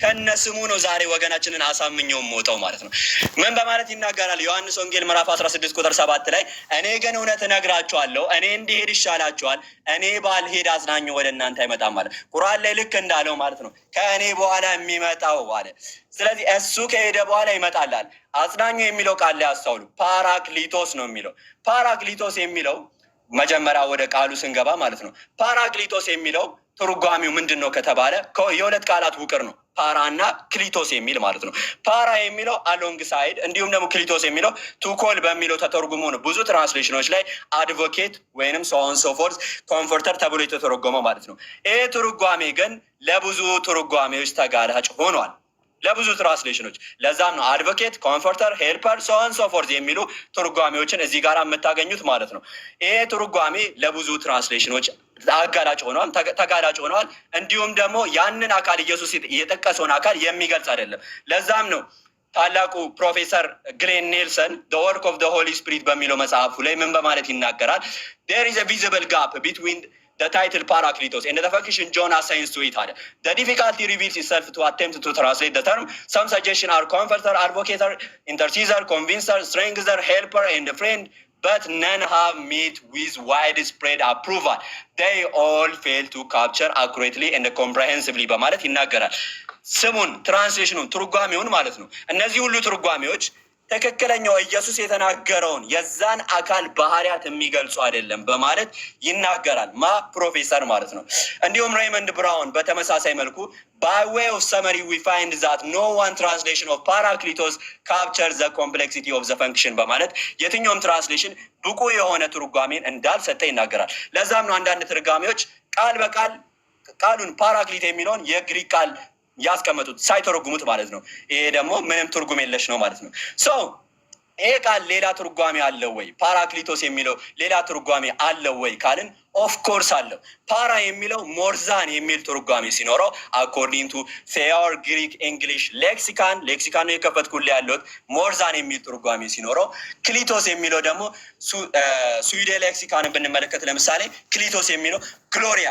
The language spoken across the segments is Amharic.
ከነስሙ ነው ዛሬ ወገናችንን አሳምኘው ሞተው ማለት ነው። ምን በማለት ይናገራል? ዮሐንስ ወንጌል ምዕራፍ 16 ቁጥር 7 ላይ እኔ ግን እውነት እነግራችኋለሁ፣ እኔ እንዲሄድ ይሻላችኋል፣ እኔ ባልሄድ አጽናኙ ወደ እናንተ አይመጣም ማለት ቁርአን ላይ ልክ እንዳለው ማለት ነው። ከእኔ በኋላ የሚመጣው አለ። ስለዚህ እሱ ከሄደ በኋላ ይመጣላል። አጽናኙ የሚለው ቃል ላይ አስተውሉ። ፓራክሊቶስ ነው የሚለው። ፓራክሊቶስ የሚለው መጀመሪያ ወደ ቃሉ ስንገባ ማለት ነው። ፓራክሊቶስ የሚለው ትርጓሚው ምንድን ነው ከተባለ የሁለት ቃላት ውቅር ነው። ፓራ እና ክሊቶስ የሚል ማለት ነው። ፓራ የሚለው አሎንግ ሳይድ፣ እንዲሁም ደግሞ ክሊቶስ የሚለው ቱኮል በሚለው ተተርጉሞ ነው ብዙ ትራንስሌሽኖች ላይ አድቮኬት ወይንም ሶን ሶፎርስ ኮንፈርተር ተብሎ የተተረጎመው ማለት ነው። ይህ ትርጓሜ ግን ለብዙ ትርጓሜዎች ተጋላጭ ሆኗል፣ ለብዙ ትራንስሌሽኖች። ለዛም ነው አድቮኬት፣ ኮንፈርተር፣ ሄልፐር፣ ሶን ሶፎርስ የሚሉ ትርጓሜዎችን እዚህ ጋር የምታገኙት ማለት ነው። ይሄ ትርጓሜ ለብዙ ትራንስሌሽኖች አጋላጭ ሆነዋል፣ ተጋላጭ ሆነዋል። እንዲሁም ደግሞ ያንን አካል ኢየሱስ የጠቀሰውን አካል የሚገልጽ አይደለም። ለዛም ነው ታላቁ ፕሮፌሰር ግሌን ኔልሰን ዘ ወርክ ኦፍ ዘ ሆሊ ስፒሪት በሚለው መጽሐፉ ላይ ምን በማለት ይናገራል? ዴር ኢዝ አ ቪዚብል ጋፕ ቢትዊን the title Paracletos and the function John assigns to it. The difficulty reveals itself to attempt to translate the term. Some suggestions are comforter, advocator, intercessor, convincer, strengthener, helper, and a friend, but none have met with widespread approval. They all fail to capture accurately and comprehensively በማለት ይናገራል። ስሙን ትራንስሌሽኑን ትርጓሜውን ማለት ነው። እነዚህ ሁሉ ትርጓሜዎች ትክክለኛው ኢየሱስ የተናገረውን የዛን አካል ባህሪያት የሚገልጹ አይደለም በማለት ይናገራል። ፕሮፌሰር ማለት ነው። እንዲሁም ሬይመንድ ብራውን በተመሳሳይ መልኩ by way of summary we find that no one translation of Paracletos captures the complexity of the function በማለት የትኛውም ትራንስሌሽን ብቁ የሆነ ትርጓሜን እንዳልሰጠ ይናገራል። ለዛም ነው አንዳንድ ትርጓሜዎች ቃል በቃል ቃሉን ፓራክሊት የሚለውን የግሪክ ቃል ያስቀመጡት ሳይተረጉሙት ማለት ነው። ይሄ ደግሞ ምንም ትርጉም የለሽ ነው ማለት ነው። ይሄ ቃል ሌላ ትርጓሜ አለው ወይ? ፓራክሊቶስ የሚለው ሌላ ትርጓሜ አለው ወይ ካልን ኦፍኮርስ አለው። ፓራ የሚለው ሞርዛን የሚል ትርጓሜ ሲኖረው አኮርዲንግ ቱ ፌር ግሪክ እንግሊሽ ሌክሲካን ነው የከፈትኩልህ ያለሁት ሞርዛን የሚል ትርጓሜ ሲኖረው፣ ክሊቶስ የሚለው ደግሞ ስዊደ ሌክሲካንን ብንመለከት ለምሳሌ ክሊቶስ የሚለው ግሎሪ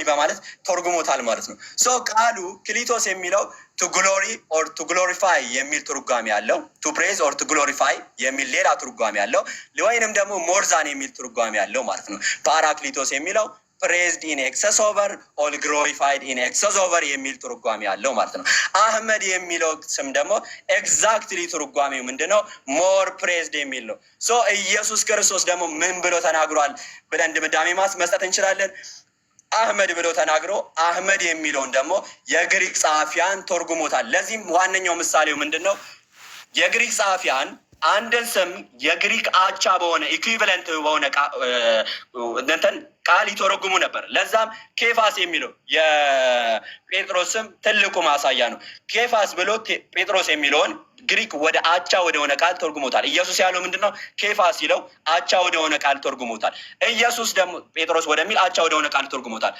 በማለት ተርጉሞታል ማለት ነው። ቃሉ ክሊቶስ የሚለው ቱ ግሎሪ ኦር ቱ ግሎሪፋይ የሚል ትርጓሜ ያለው፣ ቱ ፕሬዝ ኦር ቱ ግሎሪፋይ የሚል ሌላ ትርጓሜ ያለው፣ ወይንም ደግሞ ሞርዛን የሚል ትርጓሜ ያለው ማለት ነው። ፓራክሊቶስ የሚለው ፕሬዝድ ኢን ኤክሰስ ኦቨር ኦር ግሎሪፋይድ ኢን ኤክሰስ ኦቨር የሚል ትርጓሜ ያለው ማለት ነው። አህመድ የሚለው ስም ደግሞ ኤግዛክትሊ ትርጓሜው ምንድነው? ሞር ፕሬዝድ የሚል ነው። ኢየሱስ ክርስቶስ ደግሞ ምን ብሎ ተናግሯል ብለን ድምዳሜ መስጠት እንችላለን? አህመድ ብሎ ተናግሮ አህመድ የሚለውን ደግሞ የግሪክ ጸሐፊያን ተርጉሞታል። ለዚህም ዋነኛው ምሳሌው ምንድን ነው? የግሪክ ጸሐፊያን አንድን ስም የግሪክ አቻ በሆነ ኢኩቪለንት በሆነ ቃል ይተረጉሙ ነበር። ለዛም ኬፋስ የሚለው የጴጥሮስ ስም ትልቁ ማሳያ ነው። ኬፋስ ብሎ ጴጥሮስ የሚለውን ግሪክ ወደ አቻ ወደሆነ ቃል ተርጉሞታል። ኢየሱስ ያለው ምንድነው? ኬፋስ ሲለው አቻ ወደሆነ ቃል ተርጉሞታል። ኢየሱስ ደግሞ ጴጥሮስ ወደሚል አቻ ወደሆነ ቃል ተርጉሞታል።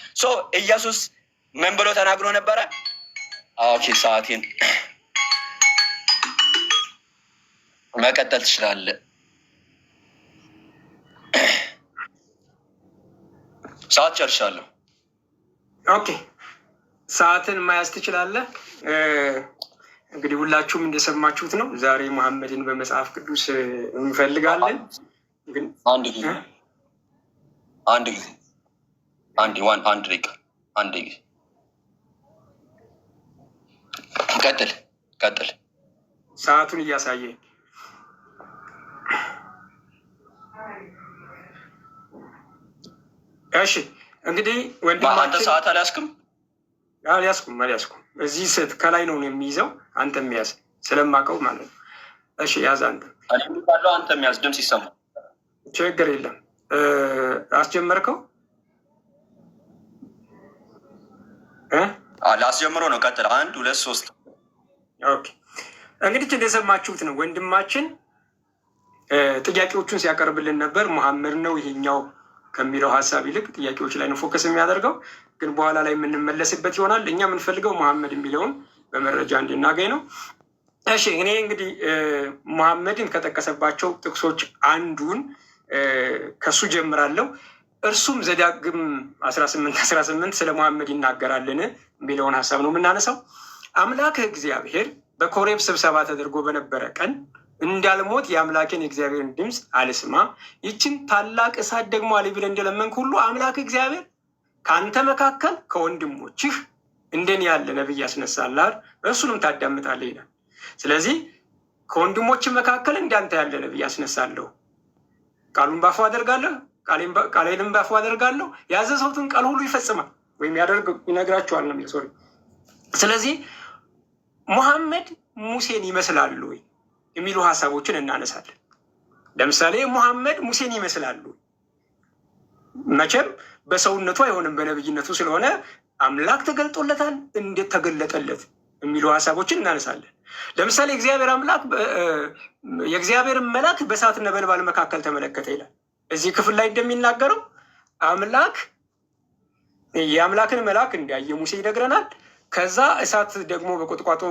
ኢየሱስ ምን ብሎ ተናግሮ ነበረ? ኦኬ ሰዓቴን መቀጠል ትችላለህ። ሰዓት ጨርሻለሁ። ኦኬ ሰዓትን መያዝ ትችላለህ። እንግዲህ ሁላችሁም እንደሰማችሁት ነው። ዛሬ መሐመድን በመጽሐፍ ቅዱስ እንፈልጋለን። ግን አንድ ጊዜ ቀጥል። ሰዓቱን እያሳየ እሺ። እንግዲህ ወንድማችን አንተ ሰዓት አልያዝክም? አልያዝኩም። እዚህ ስት ከላይ ነው የሚይዘው። አንተ የሚያዝ ስለማውቀው ማለት ነው። እሺ ያዝ አንተ። አንተ የሚያዝ ድምፅ ይሰማ፣ ችግር የለም። አስጀመርከው? ላስጀምረው ነው። ቀጥል። 1 2 3። ኦኬ እንግዲህ እንደሰማችሁት ነው። ወንድማችን ጥያቄዎቹን ሲያቀርብልን ነበር። መሐመድ ነው ይሄኛው ከሚለው ሀሳብ ይልቅ ጥያቄዎች ላይ ነው ፎከስ የሚያደርገው። ግን በኋላ ላይ የምንመለስበት ይሆናል። እኛ የምንፈልገው መሐመድ የሚለውን በመረጃ እንድናገኝ ነው። እሺ እኔ እንግዲህ መሐመድን ከጠቀሰባቸው ጥቅሶች አንዱን ከሱ ጀምራለሁ። እርሱም ዘዳግም 18 ስለ መሐመድ ይናገራልን የሚለውን ሀሳብ ነው የምናነሳው። አምላክ እግዚአብሔር በኮሬብ ስብሰባ ተደርጎ በነበረ ቀን እንዳልሞት የአምላኬን የእግዚአብሔርን ድምፅ አልስማ፣ ይችን ታላቅ እሳት ደግሞ አለ ብለህ እንደለመንክ ሁሉ አምላክ እግዚአብሔር ከአንተ መካከል ከወንድሞችህ እንደኔ ያለ ነብይ ያስነሳልሃል፣ እርሱንም ታዳምጣለህ ይላል። ስለዚህ ከወንድሞችህ መካከል እንዳንተ ያለ ነብይ ያስነሳለሁ፣ ቃሉን ባፉ አደርጋለሁ፣ ቃሌንም ባፉ አደርጋለሁ፣ ያዘዘውትን ቃል ሁሉ ይፈጽማል ወይም ይነግራቸዋል ነው የሚለው። ስለዚህ ሙሐመድ ሙሴን ይመስላሉ ወይ የሚሉ ሀሳቦችን እናነሳለን። ለምሳሌ ሙሐመድ ሙሴን ይመስላሉ? መቼም በሰውነቱ አይሆንም፣ በነብይነቱ ስለሆነ አምላክ ተገልጦለታል። እንዴት ተገለጠለት የሚሉ ሀሳቦችን እናነሳለን። ለምሳሌ እግዚአብሔር አምላክ የእግዚአብሔርን መልአክ በእሳት ነበልባል መካከል ተመለከተ ይላል። እዚህ ክፍል ላይ እንደሚናገረው አምላክ የአምላክን መልአክ እንዳየ ሙሴ ይነግረናል። ከዛ እሳት ደግሞ ቁጥቋጦ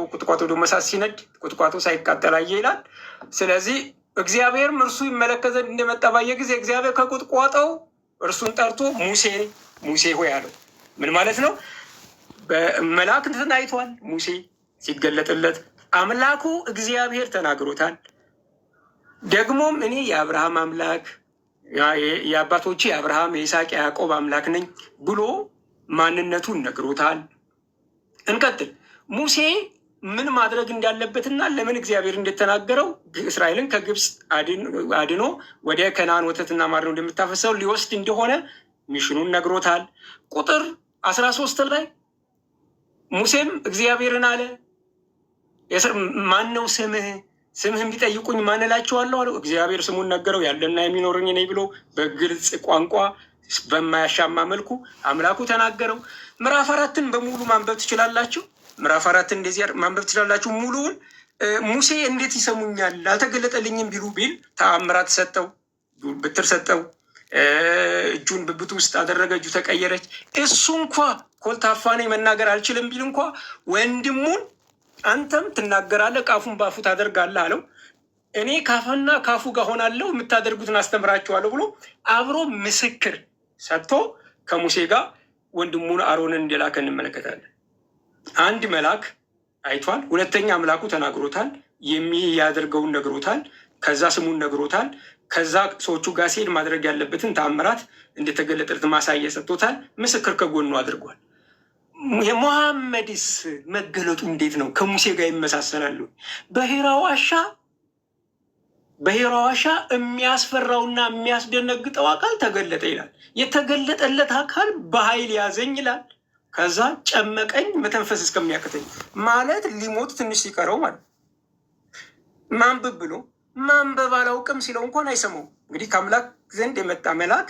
ደግሞ እሳት ሲነድ ቁጥቋጦ ሳይቃጠል አየ ይላል። ስለዚህ እግዚአብሔርም እርሱ ይመለከት እንደመጣ ባየ ጊዜ እግዚአብሔር ከቁጥቋጦው እርሱን ጠርቶ ሙሴ ሆይ አለው። ምን ማለት ነው? በመልአክ አይቷል። ሙሴ ሲገለጥለት አምላኩ እግዚአብሔር ተናግሮታል። ደግሞም እኔ የአብርሃም አምላክ የአባቶቼ የአብርሃም የይስሐቅ የያዕቆብ አምላክ ነኝ ብሎ ማንነቱን ነግሮታል። እንቀጥል። ሙሴ ምን ማድረግ እንዳለበትና ለምን እግዚአብሔር እንደተናገረው እስራኤልን ከግብፅ አድኖ ወደ ከነዓን ወተትና ማር እንደምታፈሰው ሊወስድ እንደሆነ ሚሽኑን ነግሮታል። ቁጥር 13 ላይ ሙሴም እግዚአብሔርን አለ፣ ማን ነው ስምህ? ስምህን ቢጠይቁኝ ማን እላቸዋለሁ አለው። እግዚአብሔር ስሙን ነገረው። ያለና የሚኖረኝ ነኝ ብሎ በግልጽ ቋንቋ በማያሻማ መልኩ አምላኩ ተናገረው። ምዕራፍ 4ን በሙሉ ማንበብ ትችላላችሁ። ምዕራፍ 4ን እንደዚህ ማንበብ ትችላላችሁ ሙሉውን። ሙሴ እንዴት ይሰሙኛል አልተገለጠልኝም ቢል ተአምራት ሰጠው፣ ብትር ሰጠው፣ እጁን ብብቱ ውስጥ አደረገ፣ እጁ ተቀየረች። እሱ እንኳ ኮልታፋ ነኝ መናገር አልችልም ቢል እንኳ ወንድሙን አንተም ትናገራለህ፣ ቃፉን ባፉ ታደርጋለህ አለው። እኔ ካፍና ካፉ ጋር ሆናለሁ፣ የምታደርጉትን አስተምራችኋለሁ ብሎ አብሮ ምስክር ሰጥቶ ከሙሴ ጋር ወንድሙን አሮንን እንደላከ እንመለከታለን። አንድ መልአክ አይቷል። ሁለተኛ አምላኩ ተናግሮታል፣ የሚያደርገውን ነግሮታል፣ ከዛ ስሙን ነግሮታል። ከዛ ሰዎቹ ጋር ሲሄድ ማድረግ ያለበትን ተአምራት እንደተገለጠለት ማሳያ ሰጥቶታል። ምስክር ከጎኑ አድርጓል። የሙሐመድስ መገለጡ እንዴት ነው? ከሙሴ ጋር ይመሳሰላሉ። በሄራ ዋሻ የሚያስፈራውና የሚያስደነግጠው አካል ተገለጠ ይላል። የተገለጠለት አካል በኃይል ያዘኝ ይላል። ከዛ ጨመቀኝ መተንፈስ እስከሚያቅተኝ ማለት ሊሞት ትንሽ ሲቀረው ማለት ማንበብ ብሎ ማንበብ አላውቅም ሲለው እንኳን አይሰማው። እንግዲህ ከአምላክ ዘንድ የመጣ መልአክ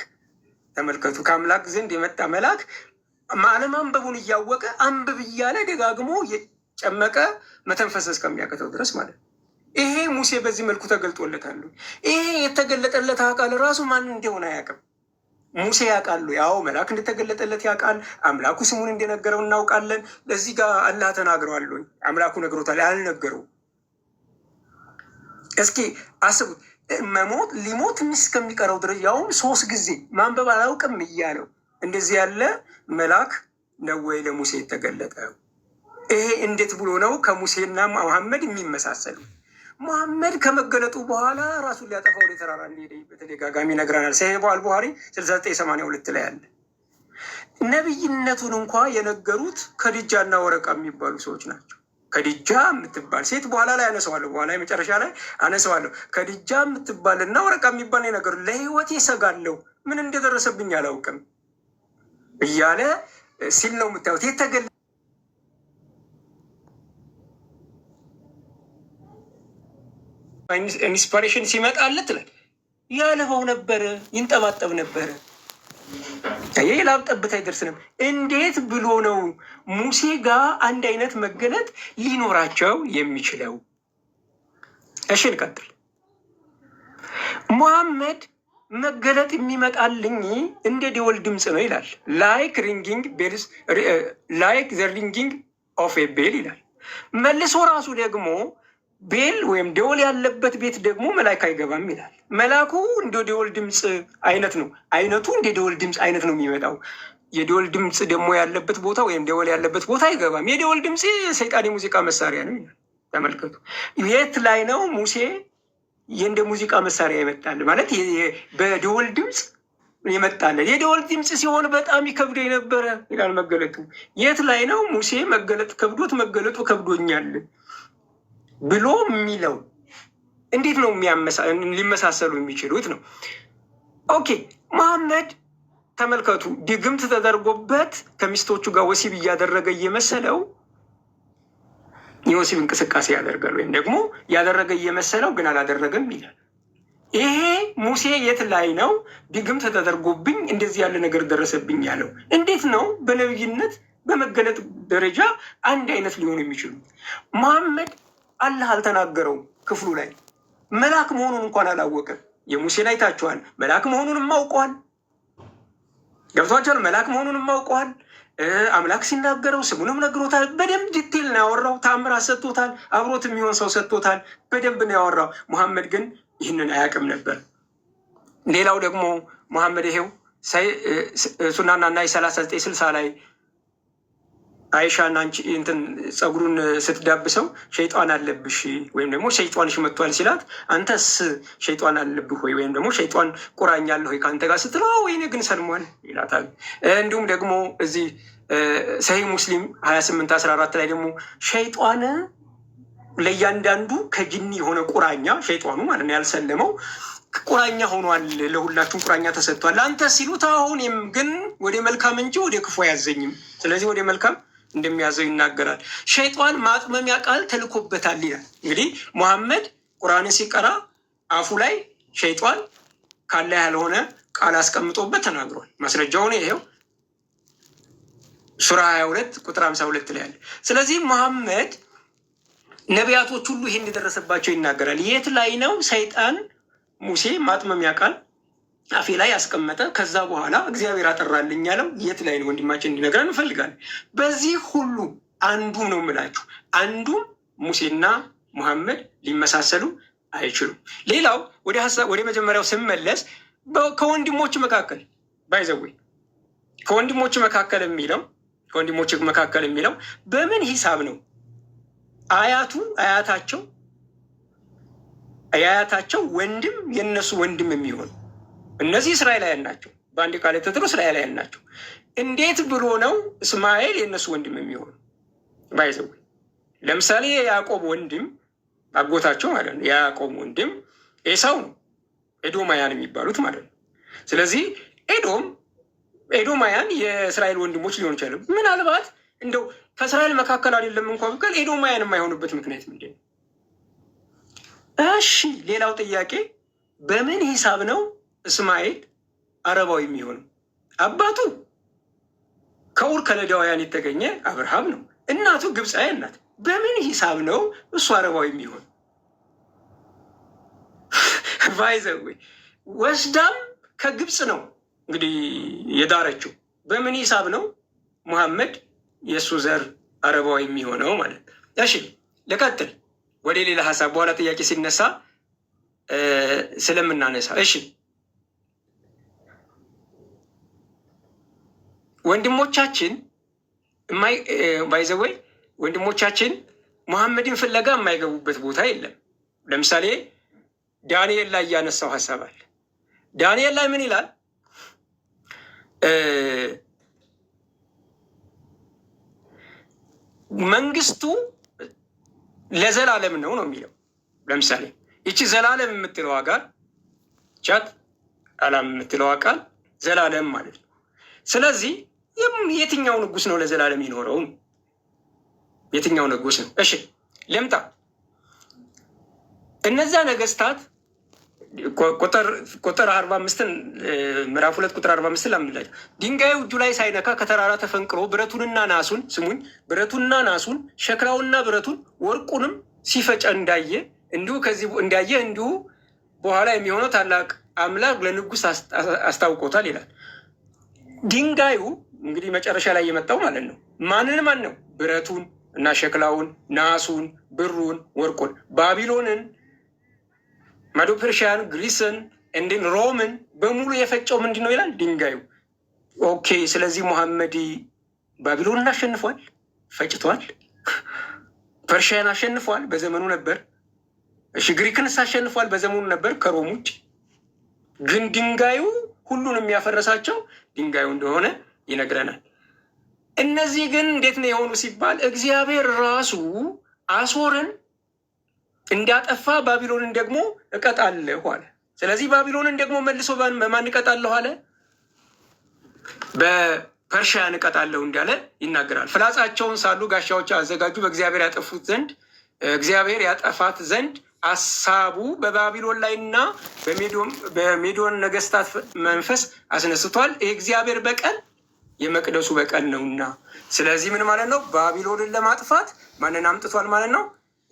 ተመልከቱ። ከአምላክ ዘንድ የመጣ መልአክ አለማንበቡን እያወቀ አንብብ እያለ ደጋግሞ የጨመቀ መተንፈስ እስከሚያቅተው ድረስ ማለት ነው። ይሄ ሙሴ በዚህ መልኩ ተገልጦለታል። ይሄ የተገለጠለት አካል ራሱ ማን እንደሆነ አያውቅም። ሙሴ ያውቃሉ። ያው መልአክ እንደተገለጠለት ያውቃል። አምላኩ ስሙን እንደነገረው እናውቃለን። ለዚህ ጋር አላህ ተናግረዋል። አምላኩ ነግሮታል፣ አልነገረው። እስኪ አስቡት፣ ሊሞት ትንሽ እስከሚቀረው ድረስ ያውም 3 ጊዜ ማንበብ አላውቅም እያለው እንደዚህ ያለ መልአክ ነው ወይ ለሙሴ የተገለጠው? ይሄ እንዴት ብሎ ነው ከሙሴና መሐመድ የሚመሳሰሉ? መሐመድ ከመገለጡ በኋላ ራሱን ሊያጠፋ ወደ ተራራ እንደሄደ በተደጋጋሚ ነግረናል። ሰሒህ አልቡኻሪ 6982 ላይ አለ። ነቢይነቱን እንኳ የነገሩት ከድጃና ወረቃ የሚባሉ ሰዎች ናቸው። ከድጃ የምትባል ሴት በኋላ ላይ አነሰዋለሁ፣ በኋላ መጨረሻ ላይ አነሰዋለሁ። ከድጃ የምትባልና ወረቃ የሚባል ነገሩ ለህይወቴ ሰጋለሁ፣ ምን እንደደረሰብኝ አላውቅም እያለ ሲል ነው የምታዩት። የተገለ ኢንስፓሬሽን ሲመጣለት ላይ ያለፈው ነበረ፣ ይንጠባጠብ ነበረ። ይህ ላብ ጠብታ አይደርስንም። እንዴት ብሎ ነው ሙሴ ጋር አንድ አይነት መገለጥ ሊኖራቸው የሚችለው? እሺ እንቀጥል። ሙሐመድ መገለጥ የሚመጣልኝ እንደ ደወል ድምፅ ነው ይላል። ላይክ ዘ ሪንጊንግ ኦፍ ኤ ቤል ይላል። መልሶ ራሱ ደግሞ ቤል ወይም ደወል ያለበት ቤት ደግሞ መልአክ አይገባም ይላል። መልአኩ እንደ ደወል ድምፅ አይነት ነው፣ አይነቱ እንደ ደወል ድምፅ አይነት ነው የሚመጣው። የደወል ድምፅ ደግሞ ያለበት ቦታ ወይም ደወል ያለበት ቦታ አይገባም። የደወል ድምፅ የሰይጣን የሙዚቃ መሳሪያ ነው ይላል። ተመልከቱ። የት ላይ ነው ሙሴ እንደ ሙዚቃ መሳሪያ ይመጣል ማለት በደወል ድምፅ ይመጣለን። የደወል ድምፅ ሲሆን በጣም ይከብዶ የነበረ ይላል መገለጡ። የት ላይ ነው ሙሴ መገለጥ ከብዶት መገለጡ ከብዶኛል ብሎ የሚለው? እንዴት ነው ሊመሳሰሉ የሚችሉት ነው? ኦኬ መሐመድ ተመልከቱ፣ ድግምት ተደርጎበት ከሚስቶቹ ጋር ወሲብ እያደረገ እየመሰለው የወሲብ እንቅስቃሴ ያደርጋል፣ ወይም ደግሞ ያደረገ እየመሰለው ግን አላደረገም ይላል። ይሄ ሙሴ የት ላይ ነው ድግምት ተደርጎብኝ እንደዚህ ያለ ነገር ደረሰብኝ ያለው? እንዴት ነው በነብይነት በመገለጥ ደረጃ አንድ አይነት ሊሆኑ የሚችሉት? መሐመድ አላህ አልተናገረውም። ክፍሉ ላይ መልአክ መሆኑን እንኳን አላወቀም። የሙሴን አይታችኋል። መልአክ መሆኑንም አውቀዋል። ገብቷቸዋል። መልአክ መሆኑንም አውቀዋል። አምላክ ሲናገረው ስሙንም ነግሮታል። በደንብ ዲቴል ነው ያወራው። ታምራት ሰጥቶታል። አብሮት የሚሆን ሰው ሰጥቶታል። በደንብ ነው ያወራው። መሐመድ ግን ይህንን አያውቅም ነበር። ሌላው ደግሞ መሐመድ ይሄው ሱናና እና 3960 ላይ አይሻን አንቺ እንትን ፀጉሩን ስትዳብሰው ሸይጣን አለብሽ ወይም ደግሞ ሸይጣንሽ መጥቷል ሲላት አንተስ ሸይጣን አለብህ ወይ ወይም ደግሞ ሸይጣን ቁራኛ አለ ወይ ከአንተ ጋር ስትለው ወይኔ ግን ሰልሟል ይላታል። እንዲሁም ደግሞ እዚህ ሰሂህ ሙስሊም 2814 ላይ ደግሞ ሸይጣን ለእያንዳንዱ ከጅኒ የሆነ ቁራኛ ሸይጣኑ ማለት ነው ያልሰለመው ቁራኛ ሆኗል፣ ለሁላችሁም ቁራኛ ተሰጥቷል። አንተ ሲሉት አሁን ግን ወደ መልካም እንጂ ወደ ክፉ አያዘኝም፣ ስለዚህ ወደ መልካም እንደሚያዘው ይናገራል። ሸይጣን ማጥመሚያ ቃል ተልኮበታል ይላል። እንግዲህ ሙሐመድ ቁርአንን ሲቀራ አፉ ላይ ሸይጣን ካለ ያልሆነ ቃል አስቀምጦበት ተናግሯል። ማስረጃውን ይሄው ሱራ 22 ቁጥር 52 ላይ አለ። ስለዚህ ሙሐመድ ነቢያቶች ሁሉ ይሄን እንደደረሰባቸው ይናገራል። የት ላይ ነው ሰይጣን ሙሴ ማጥመሚያ ቃል አፌ ላይ ያስቀመጠ ከዛ በኋላ እግዚአብሔር አጠራልኝ ያለው የት ላይ ነው? ወንድማችን እንዲነግረን እንፈልጋለን። በዚህ ሁሉ አንዱ ነው የምላችሁ፣ አንዱም ሙሴና ሙሐመድ ሊመሳሰሉ አይችሉም። ሌላው ወደ መጀመሪያው ስመለስ ከወንድሞች መካከል ባይዘዌ ከወንድሞች መካከል የሚለው በምን ሂሳብ ነው አያታቸው ወንድም የእነሱ ወንድም የሚሆን? እነዚህ እስራኤላውያን ናቸው። በአንድ ቃል የተጠሩ እስራኤላውያን ናቸው። እንዴት ብሎ ነው እስማኤል የእነሱ ወንድም የሚሆን? ባይዘው ለምሳሌ የያዕቆብ ወንድም አጎታቸው ማለት ነው። የያዕቆብ ወንድም ኤሳው ነው፣ ኤዶማያን የሚባሉት ማለት ነው። ስለዚህ ኤዶማያን የእስራኤል ወንድሞች ሊሆኑ ይችላሉ። ምናልባት እንደው ከእስራኤል መካከል አይደለም እንኳ ቢባል ኤዶማያን የማይሆኑበት ምክንያት ምንድን ነው? እሺ ሌላው ጥያቄ በምን ሂሳብ ነው እስማኤል አረባዊ የሚሆነው? አባቱ ከኡር ከለዳውያን የተገኘ አብርሃም ነው። እናቱ ግብፃውያን ናት። በምን ሂሳብ ነው እሱ አረባዊ የሚሆን? ባይዘዌ ወስዳም ከግብፅ ነው እንግዲህ የዳረችው። በምን ሂሳብ ነው ሙሐመድ የእሱ ዘር አረባዊ የሚሆነው ማለት ነው? እሺ ልቀጥል ወደ ሌላ ሀሳብ በኋላ ጥያቄ ሲነሳ ስለምናነሳ። እሺ ወንድሞቻችን ሙሐመድን ፍለጋ የማይገቡበት ቦታ የለም። ለምሳሌ ዳንኤል ላይ እያነሳው ሀሳብ አለ። ዳንኤል ላይ ምን ይላል? መንግስቱ ለዘላለም ነው የሚለው። ለምሳሌ ይቺ ዘላለም የምትለዋ ጋር ቻት አላም የምትለዋ ቃል ዘላለም ማለት ነው። ስለዚህ የትኛው ንጉስ ነው ለዘላለም ይኖረው? የትኛው ንጉስ ነው? እሺ ልምጣ። እነዛ ነገስታት ቁጥር 45 ምዕራፍ 2 ቁጥር 45 ላምላቸው ድንጋዩ እጁ ላይ ሳይነካ ከተራራ ተፈንቅሮ ብረቱንና ናሱን ስሙኝ፣ ብረቱንና ናሱን ሸክላውንና ብረቱን ወርቁንም ሲፈጨ እንዳየ እንዲሁ በኋላ የሚሆነው ታላቅ አምላክ ለንጉስ አስታውቆታል ይላል። ድንጋዩ እንግዲህ መጨረሻ ላይ የመጣው ማለት ነው። ማን ነው? ብረቱን፣ እና ሸክላውን፣ ናሱን፣ ብሩን፣ ወርቁን ባቢሎንን፣ ማዶ ፐርሺያን፣ ግሪስን እንዲን ሮምን በሙሉ የፈጨው ምንድን ነው ይላል? ድንጋዩ። ኦኬ። ስለዚህ ሙሐመድ ባቢሎንን አሸንፏል፣ ፈጭቷል። ፐርሺያን አሸንፏል፣ በዘመኑ ነበር። እሺ፣ ግሪክንስ አሸንፏል፣ በዘመኑ ነበር ከሮም ውጭ። ግን ድንጋዩ ሁሉን የሚያፈረሳቸው ድንጋዩ እንደሆነ ይነግረናል። እነዚህ ግን እንዴት ነው የሆኑ ሲባል እግዚአብሔር ራሱ አሶርን እንዳጠፋ ባቢሎንን ደግሞ እቀጣለሁ አለ። ስለዚህ ባቢሎንን ደግሞ መልሶ በማን እቀጣለሁ አለ? በፐርሺያን እቀጣለሁ እንዳለ ይናገራል። ፍላጻቸውን ሳሉ ጋሻዎች አዘጋጁ፣ በእግዚአብሔር ያጠፉት ዘንድ እግዚአብሔር ያጠፋት ዘንድ አሳቡ በባቢሎን ላይ እና በሜዶን ነገስታት መንፈስ አስነስቷል። የእግዚአብሔር በቀል የመቅደሱ በቀል ነውና። ስለዚህ ምን ማለት ነው? ባቢሎንን ለማጥፋት ማንን አምጥቷል ማለት ነው?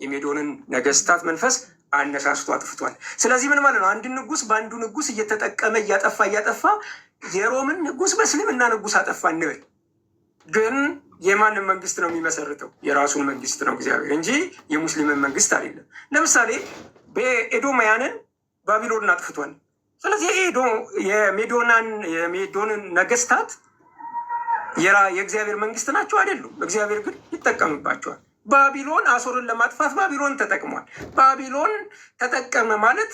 የሜዶንን ነገስታት መንፈስ አነሳስቶ አጥፍቷል። ስለዚህ ምን ማለት ነው? አንድ ንጉስ በአንዱ ንጉስ እየተጠቀመ እያጠፋ የሮምን ንጉስ በእስልምና ንጉስ አጠፋ እንበል። ግን የማንን መንግስት ነው የሚመሰርተው? የራሱን መንግስት ነው እግዚአብሔር እንጂ የሙስሊምን መንግስት አይደለም። ለምሳሌ በኤዶማያንን ባቢሎንን አጥፍቷል። ስለዚህ የሜዶንን ነገስታት የእግዚአብሔር መንግስት ናቸው አይደሉም። እግዚአብሔር ግን ይጠቀምባቸዋል። ባቢሎን አሶርን ለማጥፋት ባቢሎን ተጠቅሟል። ባቢሎን ተጠቀመ ማለት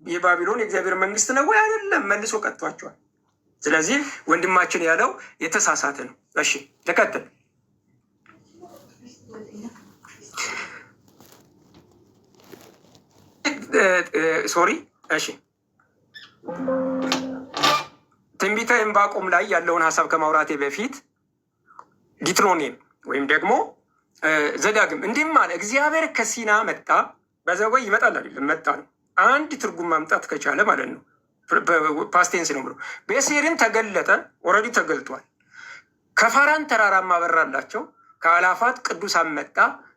የባቢሎን የእግዚአብሔር መንግስት ነው ወይ? አይደለም፣ መልሶ ቀጥቷቸዋል። ስለዚህ ወንድማችን ያለው የተሳሳተ ነው። እሺ ተከተል። ሶሪ። እሺ ትንቢተ ዕንባቆም ላይ ያለውን ሀሳብ ከማውራቴ በፊት ዲትሮኔም ወይም ደግሞ ዘዳግም እንዲህም አለ፣ እግዚአብሔር ከሲና መጣ። በዘወይ ይመጣል አይደለም፣ መጣ ነው። አንድ ትርጉም ማምጣት ከቻለ ማለት ነው። ፓስቴንስ ነው ብሎ በሴሪም ተገለጠ። ኦልሬዲ ተገልጧል። ከፋራን ተራራማ በራላቸው፣ ከአላፋት ቅዱሳን መጣ፣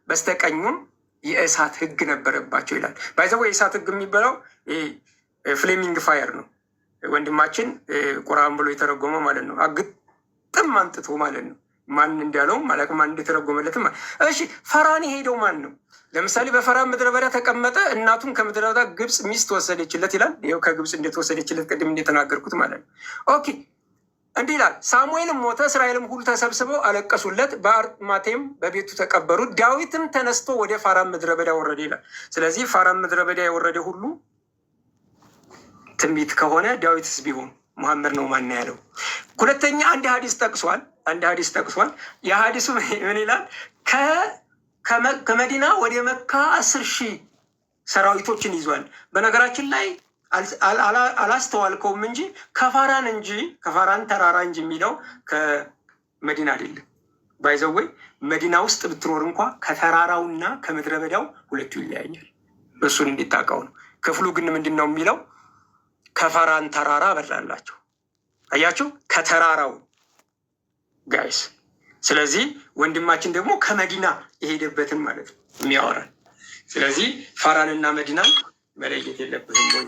በስተቀኙም የእሳት ህግ ነበረባቸው ይላል። ባይዘወይ የእሳት ህግ የሚባለው ፍሌሚንግ ፋየር ነው። ወንድማችን ቁርአን ብሎ የተረጎመው ማለት ነው። አግጥም አንጥቶ ማለት ነው። ማን እንዲያለውም አላውቅም፣ ማን እንደተረጎመለትም። እሺ ፈራን የሄደው ማን ነው? ለምሳሌ በፈራን ምድረ በዳ ተቀመጠ፣ እናቱም ከምድረ በዳ ግብፅ ሚስት ወሰደችለት ይላል። ይኸው ከግብፅ እንደተወሰደችለት ቅድም እንደተናገርኩት ማለት ነው። ኦኬ እንዲህ ይላል። ሳሙኤልም ሞተ፣ እስራኤልም ሁሉ ተሰብስበው አለቀሱለት፣ በአርማቴም በቤቱ ተቀበሩት። ዳዊትም ተነስቶ ወደ ፋራን ምድረ በዳ ወረደ ይላል። ስለዚህ ፋራን ምድረ በዳ የወረደ ሁሉ ትንቢት ከሆነ ዳዊትስ ቢሆን ሙሐመድ ነው ማን ያለው? ሁለተኛ አንድ ሀዲስ ጠቅሷል። የሀዲሱ ምን ይላል? ከመዲና ወደ መካ 10,000 ሰራዊቶችን ይዟል። በነገራችን ላይ አላስተዋልከውም እንጂ ከፋራን ተራራ እንጂ የሚለው ከመዲና አይደለም። ባይዘወይ መዲና ውስጥ ብትኖር እንኳ ከተራራውና ከምድረ በዳው ሁለቱ ይለያያል። እሱን እንዲታቀው ነው። ክፍሉ ግን ምንድን ነው የሚለው? ከፋራን ተራራ በራላቸው። አያችሁ፣ ከተራራው ጋይስ። ስለዚህ ወንድማችን ደግሞ ከመዲና የሄደበትን ማለት ነው የሚያወራል። ስለዚህ ፋራንና መዲናን መለየት የለብህም ወይ?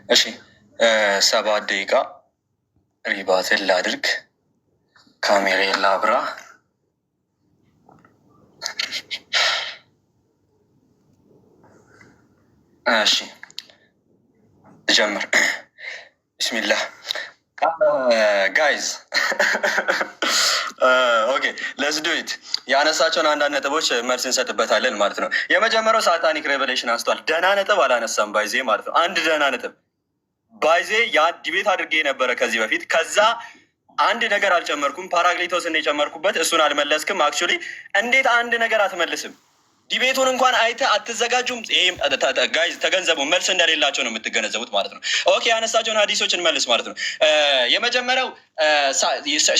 እሺ 7 ደቂቃ ሪባትን ላድርግ። ካሜራ ላብራ። እሺ ጀምር። ቢስሚላህ ጋይዝ። ኦኬ ለስ ዱ ኢት። ያነሳቸውን አንዳንድ ነጥቦች መልስ እንሰጥበታለን ማለት ነው። የመጀመሪያው ሳታኒክ ሬቨሌሽን አንስቷል። ደህና ነጥብ አላነሳም ባይዜ ማለት ነው። አንድ ደህና ነጥብ ባይዜ ዲቤት አድርጌ የነበረ ከዚህ በፊት። ከዛ አንድ ነገር አልጨመርኩም፣ ፓራክሊቶስን የጨመርኩበት፣ እሱን አልመለስክም። አክቹዋሊ እንዴት አንድ ነገር አትመልስም? ዲቤቱን እንኳን አይተህ አትዘጋጁም? ይህም ጋይዝ ተገንዘቡ፣ መልስ እንደሌላቸው ነው የምትገነዘቡት ማለት ነው። ኦኬ ያነሳቸውን ሀዲሶችን መልስ ማለት ነው። የመጀመሪያው